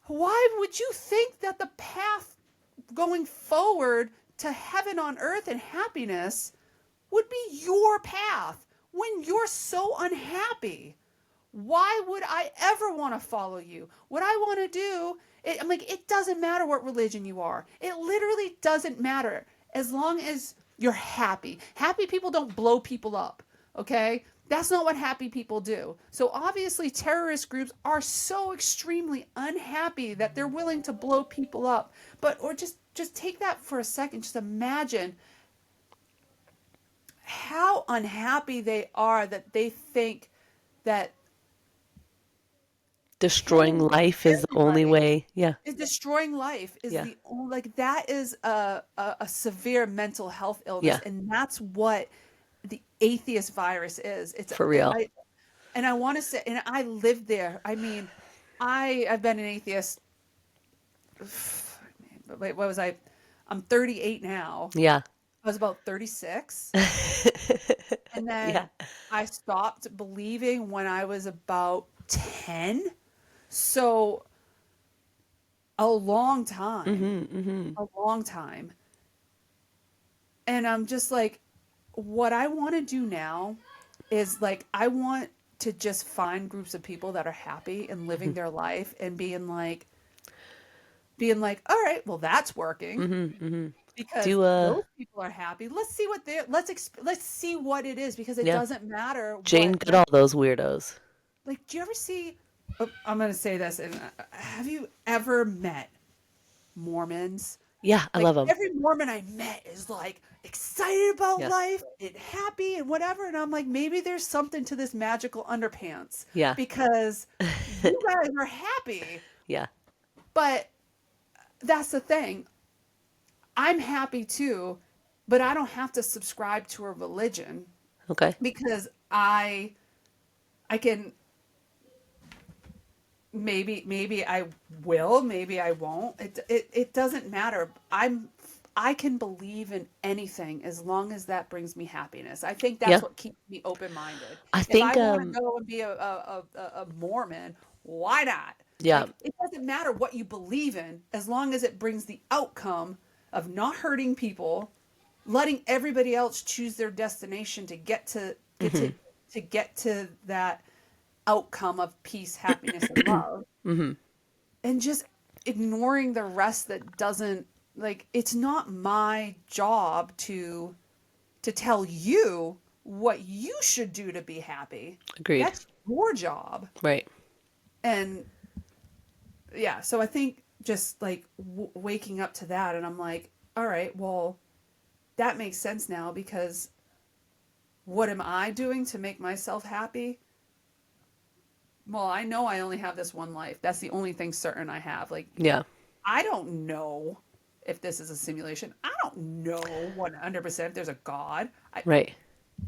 S1: why would you think that the path going forward to heaven on earth and happiness would be your path when you're so unhappy? Why would I ever want to follow you? What I want to do, I'm like, it doesn't matter what religion you are. It literally doesn't matter as long as you're happy. Happy people don't blow people up, okay? That's not what happy people do. So obviously, terrorist groups are so extremely unhappy that they're willing to blow people up. But or just take that for a second. Just imagine how unhappy they are that they think that
S2: Destroying
S1: killing
S2: life is the only
S1: everybody
S2: way. Yeah.
S1: is destroying life is
S2: Yeah.
S1: the only like that is a severe mental health illness
S2: Yeah.
S1: and that's what the atheist virus is.
S2: For real.
S1: I want to say and I lived there. I mean, I've been an atheist. Wait, what was I? I'm 38 now.
S2: Yeah.
S1: I was about 36. And
S2: Yeah.
S1: then I stopped believing when I was about 10. So a long time,
S2: Mhm. Mhm.
S1: a long time. And I'm just like, what I want to do now is like, I want to just find groups of people that are happy and living
S2: Mhm.
S1: their life and being like, all right, well, that's working
S2: Mhm. Mhm.
S1: because
S2: Do
S1: those people are happy. Let's see what they're, let's see what it is because it
S2: yeah.
S1: doesn't matter
S2: Jane
S1: what,
S2: Goodall, those weirdos.
S1: like, do you ever see, oh, I'm going to say this, and have you ever met Mormons?
S2: Yeah, I
S1: Like
S2: love them.
S1: every Mormon I met is like excited about
S2: Yeah.
S1: life and happy and whatever. And I'm like, maybe there's something to this magical underpants
S2: Yeah.
S1: because you guys are happy.
S2: Yeah.
S1: But that's the thing. I'm happy too, but I don't have to subscribe to a religion
S2: Okay.
S1: because I can maybe I will, maybe I won't. It doesn't matter. I can believe in anything as long as that brings me happiness. I think that's
S2: Yeah.
S1: what keeps me open minded.
S2: I
S1: If I
S2: think
S1: want to go and be a Mormon, why not?
S2: yeah.
S1: Like it doesn't matter what you believe in as long as it brings the outcome of not hurting people, letting everybody else choose their destination to
S2: Mhm.
S1: get to that outcome of peace, happiness, and love,
S2: Mhm.
S1: and just ignoring the rest that doesn't, like, it's not my job to tell you what you should do to be happy.
S2: Agreed.
S1: That's your job.
S2: Right.
S1: And yeah, so I think just like waking up to that, and I'm like, all right, well, that makes sense now because what am I doing to make myself happy? Well, I know I only have this one life. That's the only thing certain I have. Like,
S2: Yeah.
S1: I don't know if this is a simulation. I don't know 100% if there's a God.
S2: Right.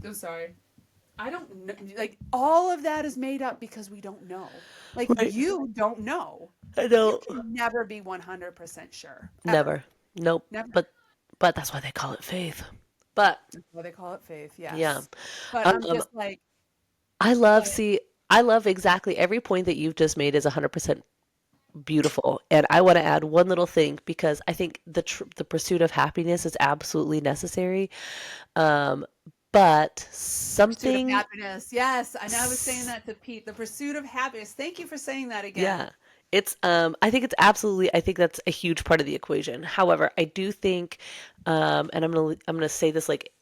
S1: I'm sorry. I don't know. Like, all of that is made up because we don't know. Like,
S2: Right.
S1: you don't know.
S2: I
S1: You
S2: know.
S1: can never be 100% sure. Ever.
S2: Never. Nope.
S1: Never.
S2: But that's why they call it faith. But
S1: That's why they call it faith.
S2: yeah.
S1: Yes. But I'm
S2: Um
S1: just like,
S2: I
S1: but
S2: love see I love exactly every point that you've just made is 100% beautiful. And I want to add one little thing because I think the pursuit of happiness is absolutely necessary. Um, but
S1: pursuit of
S2: something,
S1: happiness. Yes. And I was saying
S2: s-
S1: that to Pete. The pursuit of happiness. Thank you for saying that again.
S2: yeah, it's, I think it's absolutely, I think that's a huge part of the equation. However, I do think, and I'm gonna say this like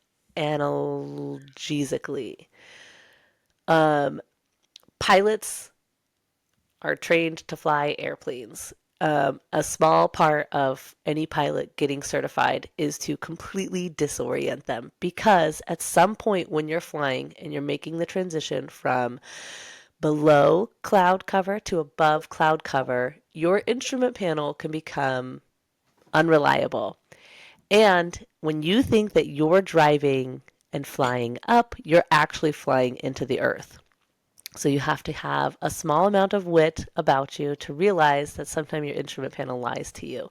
S2: analgesically, um, pilots are trained to fly airplanes. A small part of any pilot getting certified is to completely disorient them because at some point when you're flying and you're making the transition from below cloud cover to above cloud cover, your instrument panel can become unreliable. And when you think that you're driving and flying up, you're actually flying into the earth. So you have to have a small amount of wit about you to realize that sometimes your instrument panel lies to you.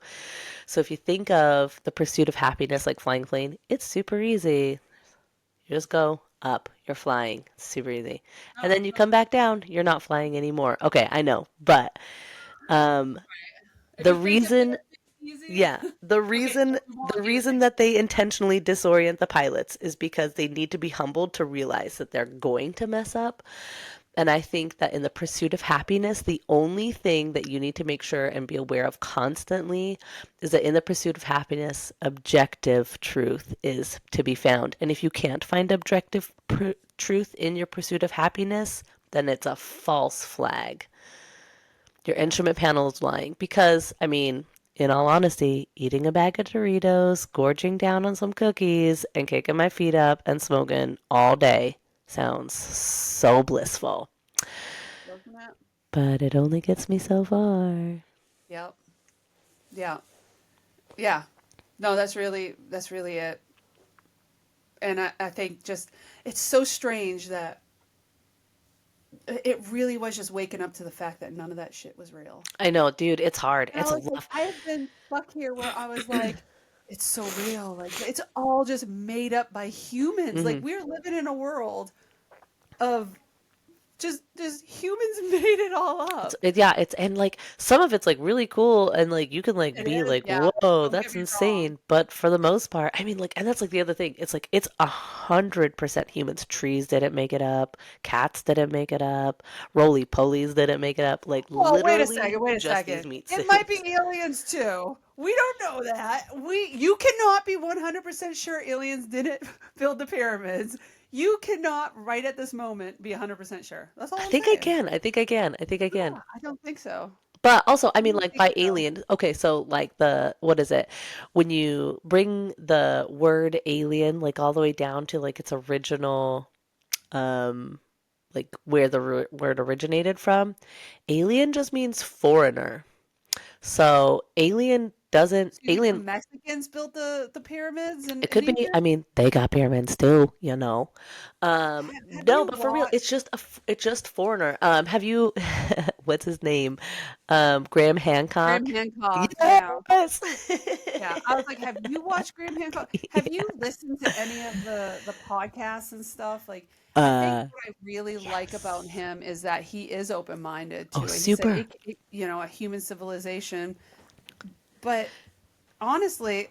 S2: So if you think of the pursuit of happiness like flying a plane, it's super easy. You just go up, you're flying, it's super easy. And
S1: Oh,
S2: then you come back down, you're not flying anymore. Okay, I know, but um,
S1: if
S2: the
S1: you think it
S2: reason,
S1: would be easy.
S2: yeah,
S1: Okay, tell me more,
S2: the
S1: give it to
S2: reason
S1: me.
S2: that they intentionally disorient the pilots is because they need to be humbled to realize that they're going to mess up. And I think that in the pursuit of happiness, the only thing that you need to make sure and be aware of constantly is that in the pursuit of happiness, objective truth is to be found. And if you can't find objective truth in your pursuit of happiness, then it's a false flag. Your
S1: Yeah.
S2: instrument panel is lying. Because, I mean, in all honesty, eating a bag of Doritos, gorging down on some cookies, and kicking my feet up and smoking all day sounds so blissful.
S1: Doesn't it?
S2: But it only gets me so far.
S1: Yep. Yeah. Yeah. No, that's really it. And I think just it's so strange that it really was just waking up to the fact that none of that shit was real.
S2: I know, dude, it's hard.
S1: I
S2: It's
S1: was like,
S2: rough.
S1: I have been stuck here where I was like, it's so real. Like it's all just made up by humans. Like
S2: Hmm.
S1: we're living in a world of just humans made it all up.
S2: Yeah, it's and like some of it's like really cool and like you can like
S1: It
S2: be
S1: is,
S2: like,
S1: yeah.
S2: whoa,
S1: Don't get
S2: that's
S1: me wrong.
S2: insane. But for the most part, I mean, like, and that's like the other thing. It's like it's 100% humans. Trees didn't make it up. Cats didn't make it up. Roly polies didn't make it up. Like
S1: Well, wait a
S2: literally
S1: second, wait a
S2: just these
S1: second.
S2: meat
S1: It might be
S2: suits.
S1: aliens too. We don't know that. You cannot be 100% sure aliens didn't build the pyramids. You cannot right at this moment be 100% sure. That's
S2: I
S1: all I'm
S2: think I
S1: saying.
S2: can. I think I can. I think I can.
S1: Yeah, I don't think so.
S2: But also, I
S1: I
S2: mean,
S1: don't
S2: like
S1: think
S2: by
S1: so.
S2: alien, okay, so like the, what is it? When you bring the word alien, like all the way down to like its original, um, like where the word originated from, alien just means foreigner. So
S1: So you think the
S2: alien,
S1: Mexicans built the pyramids
S2: it
S1: in
S2: could be,
S1: Egypt?
S2: I mean, they got pyramids too, you know.
S1: Have
S2: No,
S1: you
S2: but for real,
S1: watched
S2: it's just foreigner. Have you, what's his name? Graham
S1: Graham
S2: Hancock?
S1: Hancock? Yeah.
S2: Yes.
S1: Yeah, I was like, "Have you watched Graham Hancock? Have you listened to any of the podcasts and stuff?" Like, I think
S2: Uh,
S1: what I really like about
S2: yes.
S1: him is that he is open-minded
S2: Oh,
S1: to it. He said,
S2: super.
S1: a human civilization, but honestly,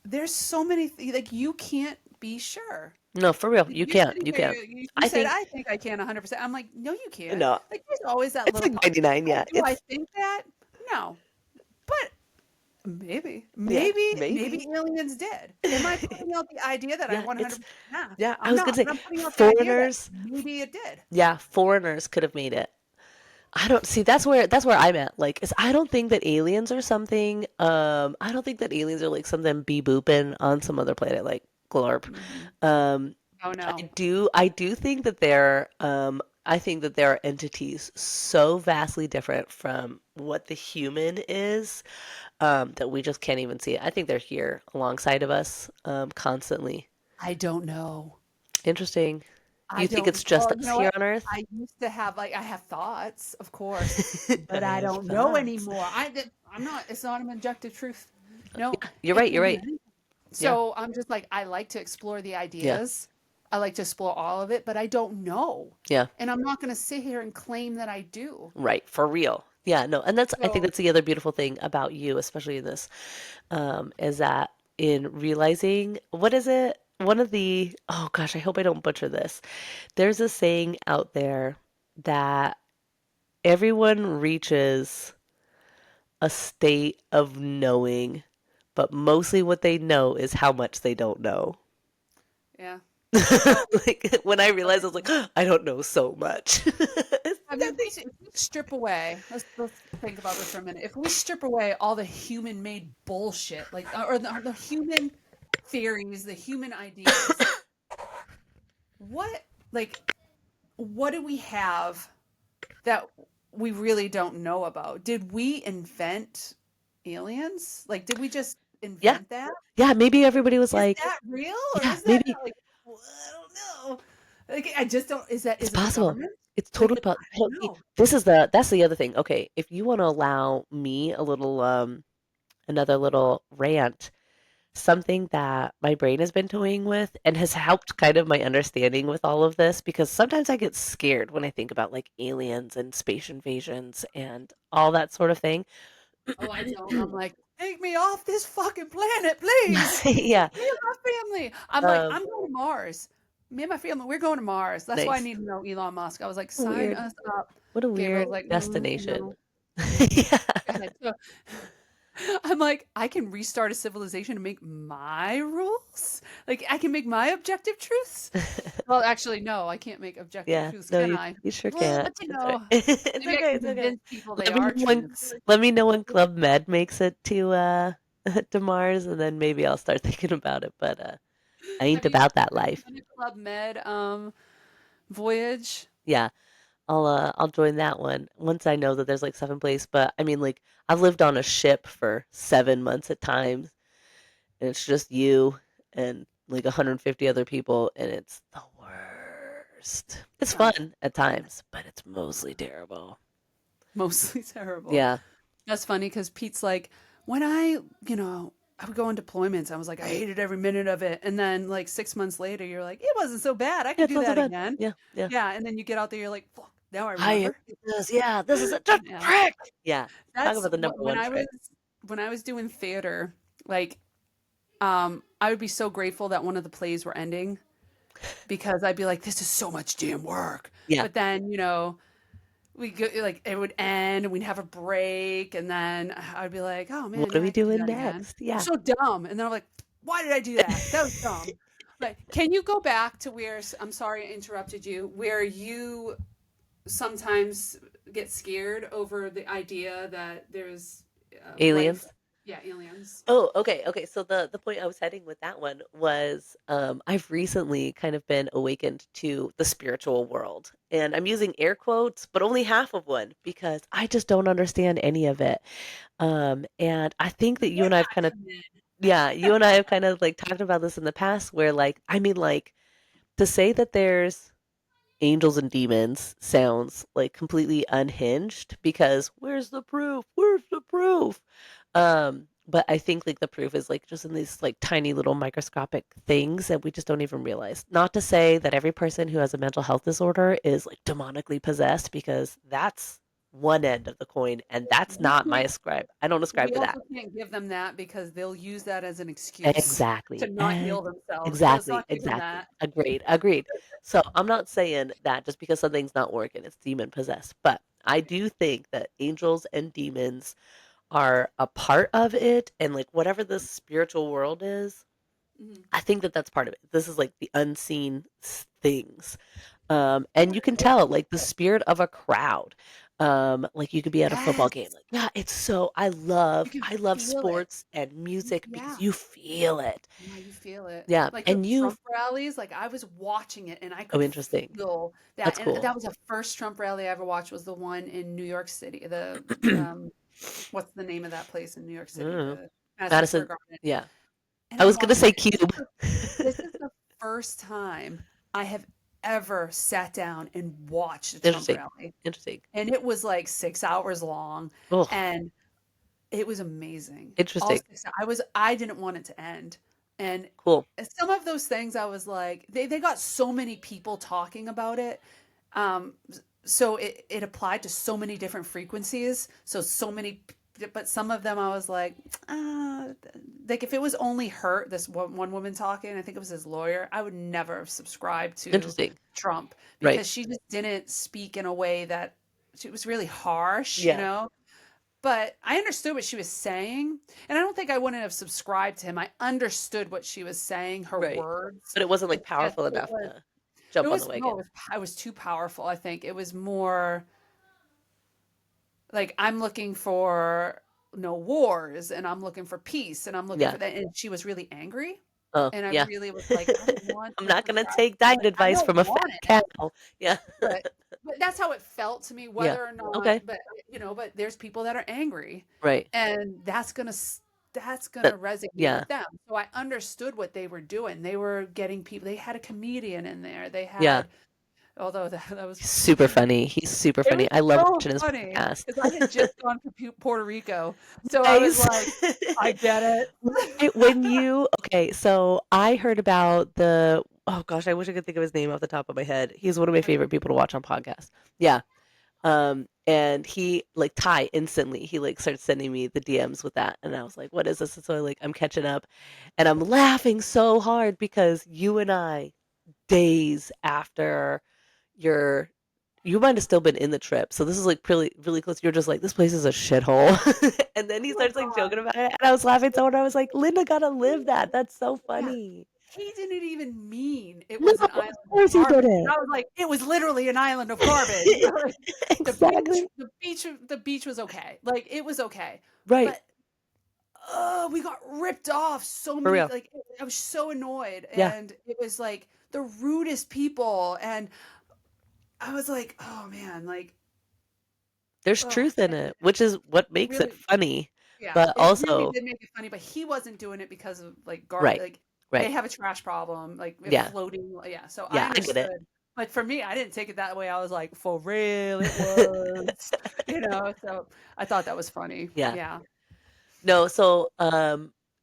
S1: there's so many like you can't be sure.
S2: No, for real.
S1: Like,
S2: You
S1: you're
S2: can't.
S1: sitting
S2: You
S1: here,
S2: can't.
S1: you
S2: I
S1: said,
S2: think
S1: "I think I can 100%." I'm like, "No, you can't."
S2: no.
S1: Like, there's always that
S2: It's
S1: little
S2: like
S1: part.
S2: 99.
S1: Oh,
S2: Yeah.
S1: do I
S2: It's
S1: think that? No, but maybe,
S2: yeah.
S1: maybe
S2: Maybe.
S1: aliens did. Am I putting out the idea that I
S2: Yeah. It's
S1: 100%? Nah,
S2: yeah. I
S1: I'm
S2: was gonna
S1: not.
S2: say
S1: But I'm putting out the idea that
S2: foreigners.
S1: maybe it did.
S2: Yeah, foreigners could have made it. I don't see that's where I'm at. Like, is I don't think that aliens are something. I don't think that aliens are like something be booping on some other planet like Glorp.
S1: Mhm.
S2: Um,
S1: Oh no.
S2: I do think that I think that there are entities so vastly different from what the human is, that we just can't even see it. I think they're here alongside of us, constantly.
S1: I don't know.
S2: Interesting.
S1: I
S2: You think
S1: don't.
S2: it's just
S1: Well, you
S2: us
S1: know
S2: here
S1: what?
S2: on Earth?
S1: I used to have like I have thoughts, of course,
S2: I
S1: but I
S2: have
S1: don't know
S2: thoughts.
S1: anymore. I'm not. It's not an objective truth. No,
S2: Yeah, you're
S1: it
S2: right.
S1: can
S2: You're
S1: be
S2: right.
S1: anything.
S2: Yeah.
S1: So I'm just like I like to explore the
S2: Yeah.
S1: ideas. I like to explore all of it, but I don't know,
S2: Yeah.
S1: and I'm not going to sit here and claim that I do.
S2: Right. For real. Yeah. No. And I think
S1: So
S2: that's the other beautiful thing about you, especially in this, is that in realizing, what is it? One of the, oh gosh, I hope I don't butcher this. There's a saying out there that everyone reaches a state of knowing, but mostly what they know is how much they don't know.
S1: yeah. Well,
S2: Like when I
S1: like
S2: realized, I was like, I don't know so much.
S1: I mean, if we strip away, let's think about this for a minute. If we strip away all the human-made bullshit, like or the human theories, the human ideas, what like what do we have that we really don't know about? Did we invent aliens? Like, did we just
S2: Yeah,
S1: invent that?
S2: yeah. Maybe everybody was
S1: Is
S2: like,
S1: that real or
S2: yeah,
S1: is that
S2: maybe
S1: like? Well, I don't know. Like, I just don't.
S2: it's
S1: Is it the
S2: possible.
S1: government?
S2: It's
S1: Like,
S2: totally possible.
S1: I don't know.
S2: That's the other thing. Okay, if you want to allow me a little, another little rant, something that my brain has been toying with and has helped kind of my understanding with all of this, because sometimes I get scared when I think about like aliens and space invasions and all that sort of thing.
S1: Oh, I don't. I'm like, take me off this fucking planet, please.
S2: Yeah.
S1: Me and my family. I'm like,
S2: Um,
S1: I'm going to Mars. Me and my family, we're going to Mars. That's why I
S2: nice.
S1: need to know Elon Musk. I was like, sign
S2: Weird.
S1: us up.
S2: What a weird
S1: Gary's
S2: little
S1: like,
S2: destination.
S1: no, no.
S2: Yeah.
S1: Go ahead. So, I'm like, I can restart a civilization and make my rules. Like, I can make my objective truths. Well, actually, no, I can't make objective
S2: Yeah.
S1: truths,
S2: No,
S1: can I?
S2: you sure
S1: Well,
S2: can't.
S1: but you
S2: It's all right.
S1: know,
S2: It's
S1: maybe I
S2: okay.
S1: can
S2: It's okay.
S1: convince people they
S2: Let me
S1: are
S2: know when
S1: truths.
S2: let me know when Club Med makes it to to Mars, and then maybe I'll start thinking about it. But I ain't about that
S1: Have you
S2: life.
S1: done a Club Med voyage?
S2: Yeah. I'll join that one once I know that there's like stuff in place. But I mean, like, I've lived on a ship for 7 months at times, and it's just you and like 150 other people, and it's the worst. It's
S1: Sounds
S2: fun at
S1: fun.
S2: times, but it's mostly terrible.
S1: Mostly terrible.
S2: Yeah.
S1: That's funny because Pete's like, when I would go on deployments, I was like, I hated every minute of it. And then like 6 months later, you're like, it wasn't so bad. I
S2: Yeah,
S1: could
S2: it's
S1: do
S2: not so
S1: that
S2: bad.
S1: again.
S2: Yeah, yeah.
S1: Yeah. And then you get out there, you're like, fuck, Now I
S2: I
S1: remember.
S2: hate this. Yeah, this is such a
S1: Yeah.
S2: trick. Yeah. Talk
S1: That's
S2: about the
S1: what
S2: number one trick.
S1: when I was doing theater, like I would be so grateful that one of the plays were ending because I'd be like, this is so much damn work.
S2: Yeah.
S1: But then, we go like it would end and we'd have a break and then I'd be like, oh man,
S2: What are
S1: yeah,
S2: we
S1: I could do
S2: doing
S1: that again.
S2: next?
S1: It was
S2: Yeah.
S1: so dumb. And then I'm like, why did I do that? That was dumb. Like, can you go back to where I'm sorry I interrupted you, where you sometimes get scared over the idea that there's life,
S2: Aliens.
S1: yeah, aliens.
S2: Oh, okay, okay. So the point I was heading with that one was I've recently kind of been awakened to the spiritual world. And I'm using air quotes, but only half of one because I just don't understand any of it. And I think that you
S1: Where
S2: and
S1: did
S2: I have
S1: that
S2: kind of
S1: come in?
S2: yeah, you and I have kind of like talked about this in the past where like I mean like to say that there's angels and demons sounds like completely unhinged because where's the proof? Where's the proof? But I think like the proof is like just in these like tiny little microscopic things that we just don't even realize. Not to say that every person who has a mental health disorder is like demonically possessed because that's one end of the coin and that's
S1: We
S2: not my
S1: can't
S2: ascribe. I don't ascribe
S1: we
S2: to that.
S1: also can't give them that because they'll use that as an excuse to
S2: Exactly.
S1: not heal themselves. So let's
S2: Exactly.
S1: not give them
S2: Exactly.
S1: that.
S2: Agreed. Agreed. So I'm not saying that just because something's not working, it's demon possessed. But I do think that angels and demons are a part of it. And like whatever the spiritual world is,
S1: Mhm.
S2: I think that that's part of it. This is like the unseen things. And you can tell like the spirit of a crowd. Like you could be at a football game.
S1: Yes,
S2: Like, yeah, it's so
S1: you can
S2: I love
S1: feel it.
S2: sports and music
S1: Yeah.
S2: because you feel it.
S1: Yeah, you feel it.
S2: Yeah.
S1: Like the
S2: And you
S1: Trump rallies, like I was watching it and I
S2: oh
S1: could
S2: interesting.
S1: feel that.
S2: That's
S1: And
S2: cool.
S1: that was the first Trump rally I ever watched was the one in New York City. The um what's the name of that place in New York City?
S2: Mm.
S1: The Madison Square
S2: Madison,
S1: Garden.
S2: yeah.
S1: And
S2: I
S1: I'm
S2: was gonna
S1: watching
S2: say
S1: it.
S2: cube.
S1: This is the first time I have ever sat down and watched a Trump
S2: Interesting.
S1: rally.
S2: Interesting.
S1: And it was like 6 hours long.
S2: Oh,
S1: And it was amazing. All
S2: interesting.
S1: 6 I didn't want it to end. And
S2: Cool.
S1: some of those things I was like, they got so many people talking about it. Um, so it applied to so many different frequencies. So many, but some of them I was uh, like if it was only her, this one woman talking, I think it was his lawyer, I would never have subscribed to
S2: Interesting.
S1: Trump
S2: Right.
S1: because she just didn't speak in a way that she was really harsh,
S2: Yeah.
S1: but I understood what she was saying, and I don't think I wouldn't have subscribed to him. I understood what she was saying, her
S2: Right.
S1: words.
S2: But it wasn't like
S1: It's just
S2: powerful enough to jump on the
S1: no,
S2: wagon.
S1: it was too powerful. I think it was more like I'm looking for no wars, and I'm looking for peace, and I'm looking
S2: Yeah.
S1: for that. And she was really angry,
S2: Oh,
S1: and I
S2: yeah.
S1: really was like, I don't want
S2: I'm
S1: to
S2: not gonna
S1: subscribe.
S2: take diet
S1: I
S2: advice
S1: don't
S2: from a fat
S1: want it.
S2: cow. Yeah.
S1: But that's how it felt to me,
S2: Yeah.
S1: whether or not,
S2: Okay.
S1: but there's people that are angry,
S2: Right.
S1: and that's
S2: That
S1: gonna resonate
S2: yeah.
S1: with them. So I understood what they were doing. They were getting people. They had a comedian in there. They
S2: Yeah.
S1: had, although that was
S2: He's super funny. He's super
S1: it was
S2: funny. I love
S1: so
S2: watching his
S1: funny
S2: podcast.
S1: because I had just gone to Puerto Rico, so I was
S2: Nice.
S1: like, I get it.
S2: When you okay, so I heard about the oh gosh, I wish I could think of his name off the top of my head. He's one of my favorite people to watch on podcasts. Yeah. And he like Ty instantly he like started sending me the DMs with that and I was like, what is this? And so I'm catching up and I'm laughing so hard because you and I days after your you might have still been in the trip. So this is like really really close. You're just like, this place is a shithole. And then he
S1: Oh my
S2: starts like
S1: god.
S2: joking about it. And I was laughing so hard. I was like, Linda gotta live that. That's so
S1: Yeah.
S2: funny.
S1: He didn't even mean it
S2: No,
S1: was an
S2: of
S1: island of
S2: course he
S1: garbage. And
S2: didn't.
S1: I was like, it was literally an island of garbage. Like,
S2: Exactly.
S1: the beach was okay. Like it was okay.
S2: Right.
S1: But we got ripped off so
S2: For
S1: many
S2: real.
S1: like I was so annoyed
S2: Yeah.
S1: and it was like the rudest people and I was like, oh man, like
S2: There's
S1: oh,
S2: truth in it, which is what
S1: it
S2: makes it
S1: really
S2: funny.
S1: yeah,
S2: But
S1: it really
S2: also
S1: did make it funny, but he wasn't doing it because of like
S2: right.
S1: like they
S2: Right.
S1: have a trash problem, like it
S2: Yeah.
S1: floating. Yeah, so I
S2: Yeah, I get it.
S1: understood. But for me, I didn't take it that way. I was like, for real, it was, So I thought that was funny.
S2: Yeah.
S1: Yeah.
S2: No, so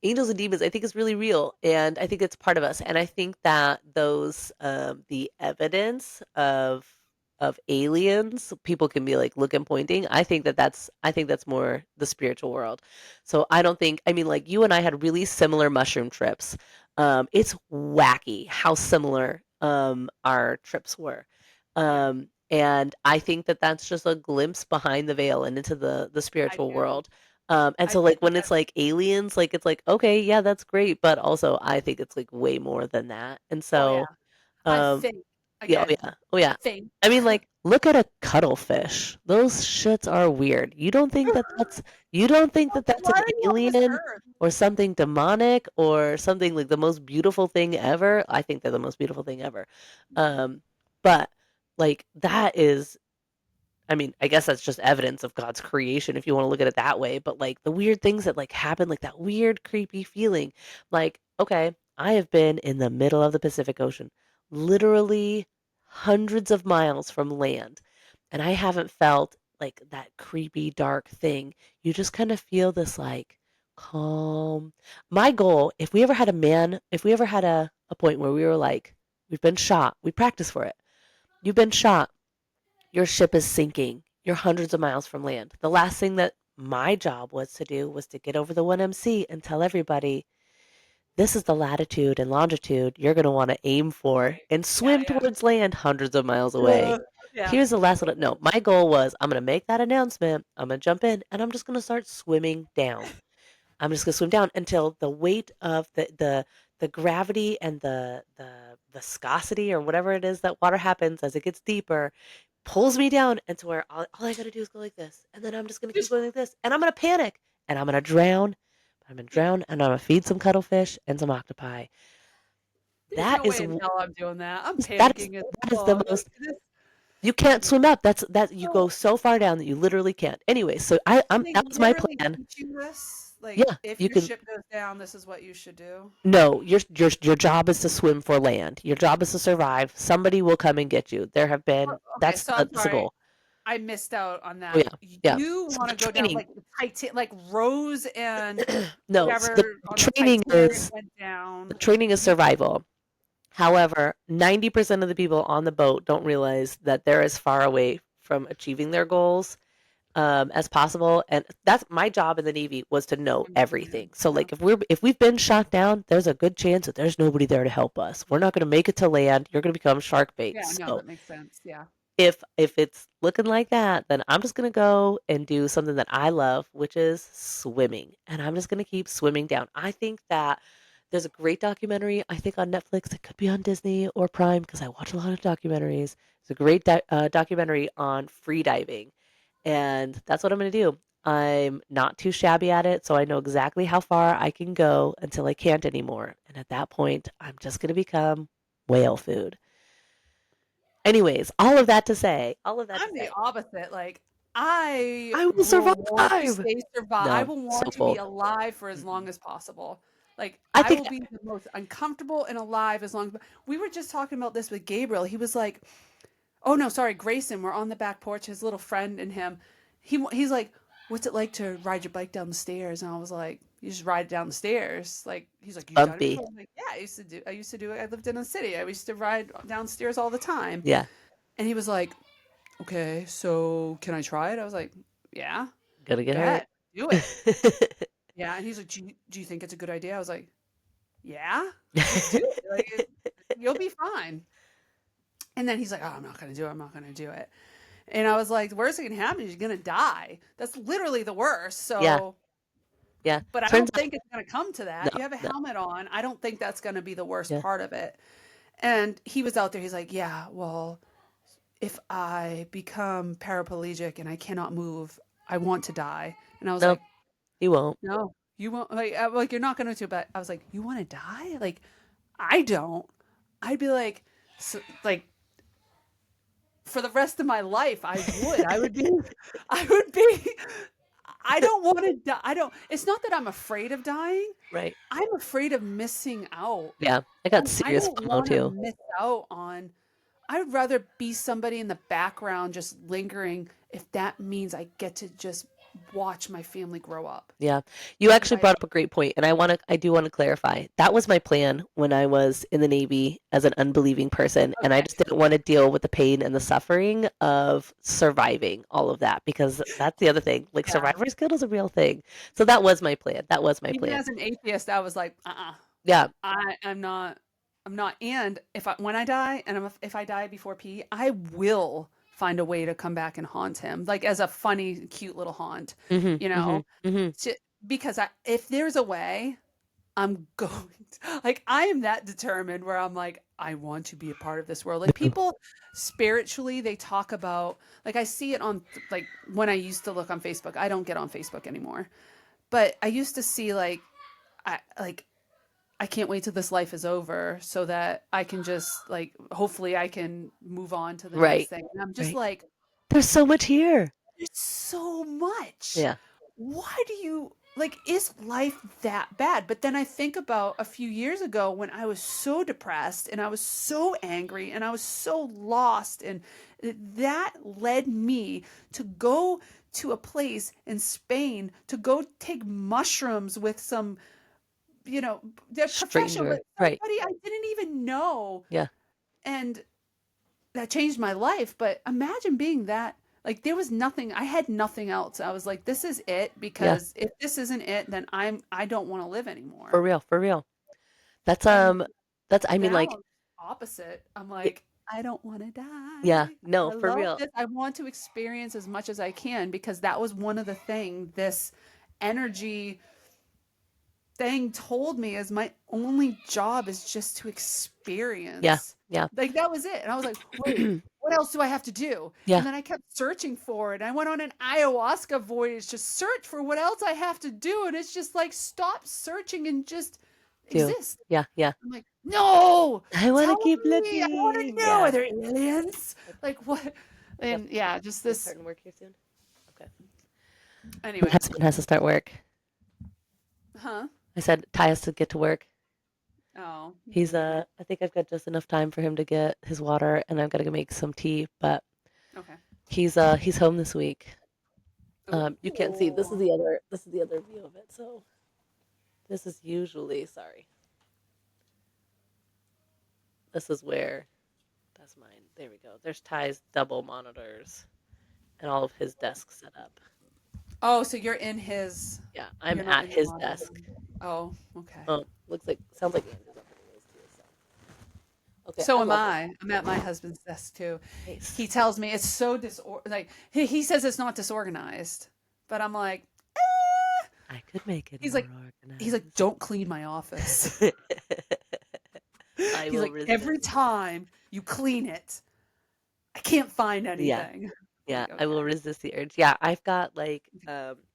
S2: angels and demons I think is really real and I think it's part of us and I think that those the evidence of aliens, people can be like look and pointing. I think that's more the spiritual world. So I don't think I mean like you and I had really similar mushroom trips. It's wacky how similar our trips were.
S1: Yeah,
S2: And I think that that's just a glimpse behind the veil and into the
S1: I
S2: spiritual
S1: do.
S2: world. And
S1: I
S2: so
S1: think
S2: like when
S1: that.
S2: it's like aliens, like it's like okay, yeah, that's great, but also I think it's like way more than that. And
S1: Oh yeah.
S2: so
S1: I
S2: um
S1: think
S2: yeah, oh
S1: again.
S2: yeah. Oh yeah.
S1: Think.
S2: I mean like look at a cuttlefish. Those shits are weird. You don't think that that's
S1: Why
S2: an
S1: are you on this
S2: alien
S1: earth?
S2: or something demonic or something like the most beautiful thing ever? I think they're the most beautiful thing ever. Um but like that is I mean, I guess that's just evidence of God's creation if you want to look at it that way, but like the weird things that like happen, like that weird creepy feeling. Like, okay, I have been in the middle of the Pacific Ocean, literally hundreds of miles from land, and I haven't felt like that creepy dark thing. You just kind of feel this like calm. My goal, if we ever had a point where we were like, we've been shot, we practice for it. You've been shot, your ship is sinking. You're hundreds of miles from land. The last thing that my job was to do was to get over the 1MC and tell everybody this is the latitude and longitude you're going to want to aim for
S1: Right.
S2: and
S1: Yeah,
S2: swim
S1: yeah.
S2: towards land hundreds of miles away.
S1: Yeah.
S2: Here's the last one. No, my goal was I'm going to make that announcement. I'm going to jump in and I'm just going to start swimming down. I'm just going to swim down until the weight of the gravity and the viscosity or whatever it is that water happens as it gets deeper pulls me down into where all I gotta do is go like this. And then I'm just gonna keep
S1: Just
S2: going like this. And I'm gonna panic. And I'm gonna drown. I'm gonna drown and I'm gonna feed some cuttlefish and some octopi.
S1: there's
S2: That
S1: no
S2: is
S1: way in hell I'm doing that. I'm
S2: that is
S1: panicking as
S2: that is the
S1: fuck. Like
S2: most
S1: this.
S2: you can't swim up. That you
S1: No,
S2: go so far down that you literally can't. Anyway, so
S1: do
S2: I'm
S1: they
S2: that was my
S1: literally
S2: plan.
S1: teach you this? Like,
S2: Yeah,
S1: if
S2: you
S1: your
S2: can
S1: ship goes down, this is what you should do.
S2: no, your job is to swim for land. Your job is to survive. Somebody will come and get you. There have
S1: Oh,
S2: been
S1: okay, so I'm
S2: that's the
S1: sorry.
S2: goal.
S1: I missed out on
S2: Oh
S1: that.
S2: yeah. Yeah.
S1: You
S2: So
S1: want
S2: the
S1: to go down
S2: training
S1: like the like Rose and
S2: no, so
S1: whatever
S2: the
S1: on the
S2: training
S1: Titanic
S2: is
S1: went
S2: the
S1: down.
S2: training is
S1: You
S2: survival. However, 90% of the people on the boat don't realize that they're as far away from achieving their goals as possible. And that's my job in the Navy was to know everything. So
S1: yeah.
S2: like if we've been shot down, there's a good chance that there's nobody there to help us. We're not going to make it to land. You're going to become shark bait.
S1: Yeah, no,
S2: So
S1: that makes sense. Yeah.
S2: if it's looking like that, then I'm just gonna go and do something that I love, which is swimming. And I'm just gonna keep swimming down. I think that there's a great documentary, I think on Netflix. It could be on Disney or Prime because I watch a lot of documentaries. It's a great documentary on free diving. And that's what I'm gonna do. I'm not too shabby at it, so I know exactly how far I can go until I can't anymore. And at that point, I'm just gonna become whale food. Anyways, all of that to
S1: I'm the
S2: say,
S1: opposite. Like, I
S2: I will
S1: will want to
S2: survive.
S1: stay survive. I
S2: No,
S1: will
S2: so
S1: want to be
S2: full.
S1: alive for as long
S2: Mm-mm.
S1: as possible. Like,
S2: I
S1: I
S2: think
S1: will be the most uncomfortable and alive as long as we were just talking about this with Gabriel. He was like, "Oh no, sorry, Grayson. We're on the back porch. His little friend and him. He's like, what's it like to ride your bike down the stairs?" And I was like, "You just ride it down the stairs." Like he's like, "You've done it
S2: bumpy.
S1: before." I'm like, "Yeah, I used to do. I used to do it. I lived in a city. I used to ride downstairs all the time."
S2: Yeah,
S1: And he was like, "Okay, so can I try it?" I was like, "Yeah,
S2: gonna get
S1: go
S2: hurt.
S1: ahead, do it." Yeah, and he's like, do you think it's a good idea?" I was like, "Yeah, just do it. Like, you'll be fine." And then he's like, "Oh, I'm not gonna do it. I'm not gonna do it." And I was like, "The worst that can happen is you're gonna die. That's literally the worst."
S2: Yeah,
S1: So,
S2: yeah.
S1: but I
S2: Turns
S1: don't
S2: out,
S1: think it's gonna come to
S2: no,
S1: that. You have a
S2: no.
S1: helmet on. I don't think that's gonna be the worst
S2: Yeah,
S1: part of it. And he was out there. He's like, "Yeah, well, if I become paraplegic and I cannot move, I want to die." And I was
S2: no,
S1: like,
S2: he won't.
S1: "No, you won't. Like you're not going to." But I was like, "You want to die? Like I don't." I'd be like, like for the rest of my life, I would. I would be. I would be. I don't want to die. I don't. It's not that I'm afraid of dying.
S2: Right.
S1: I'm afraid of missing out.
S2: Yeah, I got
S1: I
S2: serious
S1: don't
S2: FOMO
S1: want to
S2: too.
S1: miss out on. I would rather be somebody in the background just lingering if that means I get to just watch my family grow up
S2: Yeah. You
S1: because
S2: actually brought up a great point, and I do want to clarify. That was my plan when I was in the Navy as an unbelieving person, and I
S1: okay,
S2: just didn't want to deal with the pain and the suffering of surviving all of that because that's the other thing. Like
S1: yeah.
S2: survivor's guilt is a real thing. So that was my plan. That was my
S1: Even
S2: plan.
S1: as an atheist, I was like,
S2: Yeah.
S1: I'm not. And when I die, and if I die before P, I will find a way to come back and haunt him, like as a funny, cute little haunt,
S2: Mhm.
S1: you know,
S2: Mhm. Mhm.
S1: to, because if there's a way, I'm going like I am that determined where I'm like I want to be a part of this world.
S2: Me
S1: Like
S2: too.
S1: people spiritually they talk about like I see it on like when I used to look on Facebook. I don't get on Facebook anymore. But I used to see like I can't wait till this life is over so that I can just like hopefully I can move on to the next
S2: Right.
S1: thing. And I'm just
S2: Right.
S1: like
S2: There's so much here.
S1: there's so much.
S2: Yeah.
S1: Why do you like is life that bad? But then I think about a few years ago when I was so depressed and I was so angry and I was so lost and that led me to go to a place in Spain to go take mushrooms with some, the professional, but
S2: Stranger. Right.
S1: somebody I didn't even know.
S2: Yeah.
S1: And that changed my life. But imagine being that like there was nothing. I had nothing else. I was like, this is it
S2: Yeah.
S1: because if this isn't it, then I don't want to live
S2: For
S1: anymore.
S2: real. For real. That's
S1: And
S2: I mean
S1: now
S2: like
S1: I'm opposite. I'm
S2: y-
S1: like, I don't want to
S2: yeah,
S1: die.
S2: no,
S1: I
S2: for
S1: love
S2: real.
S1: this. I want to experience as much as I can because that was one of the thing this energy thing told me is my only job is just to
S2: Yeah.
S1: experience.
S2: Yeah.
S1: Like that was it. And I was like, wait, what else do I have to do?
S2: Yeah.
S1: And then I kept searching for it. I went on an ayahuasca voyage to search for what else I have to do. And it's just like, stop searching and just
S2: Do.
S1: exist.
S2: Yeah. Yeah.
S1: I'm like, no,
S2: I want to
S1: tell
S2: keep
S1: me. I want to
S2: looking.
S1: know. Are
S2: Yeah.
S1: there aliens?
S2: Okay.
S1: Like what?
S2: Yep.
S1: And yeah, just
S2: You
S1: this.
S2: starting work here soon? Okay. My
S1: Anyway,
S2: husband has to start work.
S1: huh?
S2: I said Ty has to get to work.
S1: Oh,
S2: He's I think I've got just enough time for him to get his water and I've got to go make some tea, but
S1: okay.
S2: he's home this week. You can't see.
S1: Oh,
S2: This is the other view of it. So this is usually sorry. This is where that's mine. There we go. There's Ty's double monitors and all of his desks set up.
S1: oh, so you're in his.
S2: Yeah, I'm
S1: You're not
S2: at
S1: in your
S2: his
S1: model.
S2: desk.
S1: Oh, okay.
S2: Oh, looks like sounds like Andrew's up at his too. So okay,
S1: So
S2: I
S1: am
S2: love it.
S1: I. I'm at my husband's desk too.
S2: Nice.
S1: He tells me it's so like he says it's not disorganized, but I'm like,
S2: I could make it
S1: he's
S2: more
S1: like,
S2: organized.
S1: don't clean my office.
S2: I
S1: He's
S2: will
S1: like, every
S2: resist.
S1: time you clean it, I can't find
S2: Yeah.
S1: anything. I'm
S2: Yeah,
S1: like,
S2: I
S1: okay.
S2: will resist the urge. Yeah, I've got like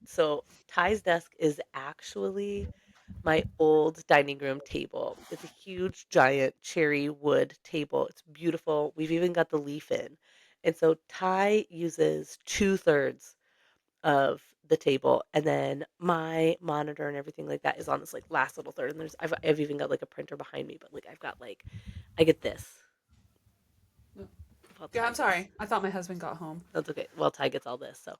S2: so Ty's desk is actually my old dining room table. It's a huge giant cherry wood table. It's beautiful. We've even got the leaf in. And so Ty uses 2/3 of the table and then my monitor and everything like that is on this like last little third and I've even got like a printer behind me, but like I've got like I get this while
S1: Yeah,
S2: Ty
S1: I'm
S2: gets
S1: sorry. I thought my husband got home.
S2: that's okay. Well, Ty gets all this. So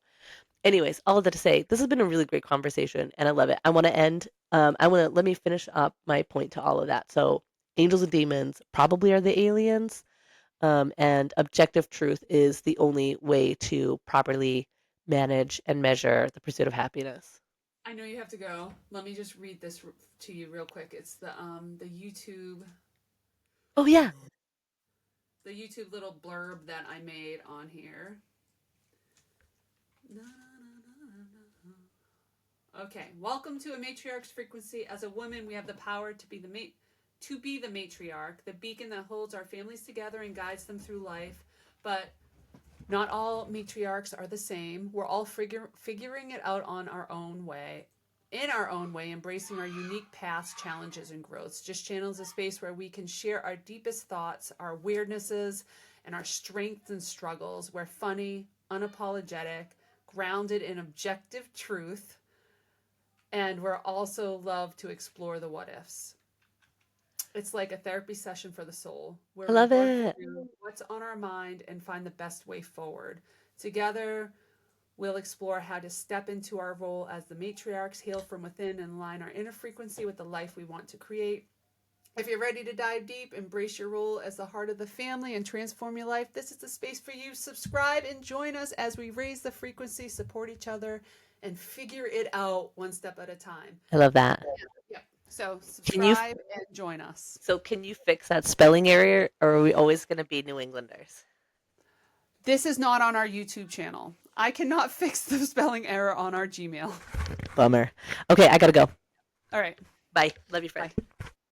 S2: anyways, all of that to say, this has been a really great conversation and I love it. I want to end, I want to let me finish up my point to all of that. So, angels and demons probably are the aliens, and objective truth is the only way to properly manage and measure the pursuit of happiness.
S1: I know you have to go. Let me just read this to you real quick. It's
S2: Oh, yeah.
S1: the YouTube little blurb that I made on here. Okay, welcome to a matriarch's frequency. As a woman, we have the power to be the matriarch, the beacon that holds our families together and guides them through life. But not all matriarchs are the same. We're all figuring it out on our own way. In our own way, embracing our unique paths, challenges, and growths. Just channels a space where we can share our deepest thoughts, our weirdnesses, and our strengths and struggles. We're funny, unapologetic, grounded in objective truth, and we're also love to explore the what ifs. It's like a therapy session for the soul
S2: I
S1: where we
S2: love
S1: work
S2: it.
S1: through what's on our mind and find the best way forward. Together, We'll explore how to step into our role as the matriarchs, heal from within, and align our inner frequency with the life we want to create. If you're ready to dive deep, embrace your role as the heart of the family, and transform your life, this is the space for you. Subscribe and join us as we raise the frequency, support each other, and figure it out one step at a time.
S2: I love that.
S1: Yep. So
S2: Can you
S1: subscribe and join us.
S2: can you fix that spelling error, or are we always going to be New Englanders?
S1: This is not on our YouTube channel. I cannot fix the spelling error on our Gmail.
S2: Bummer. Okay, I gotta go.
S1: All right.
S2: Bye. Love you, friend.
S1: Bye.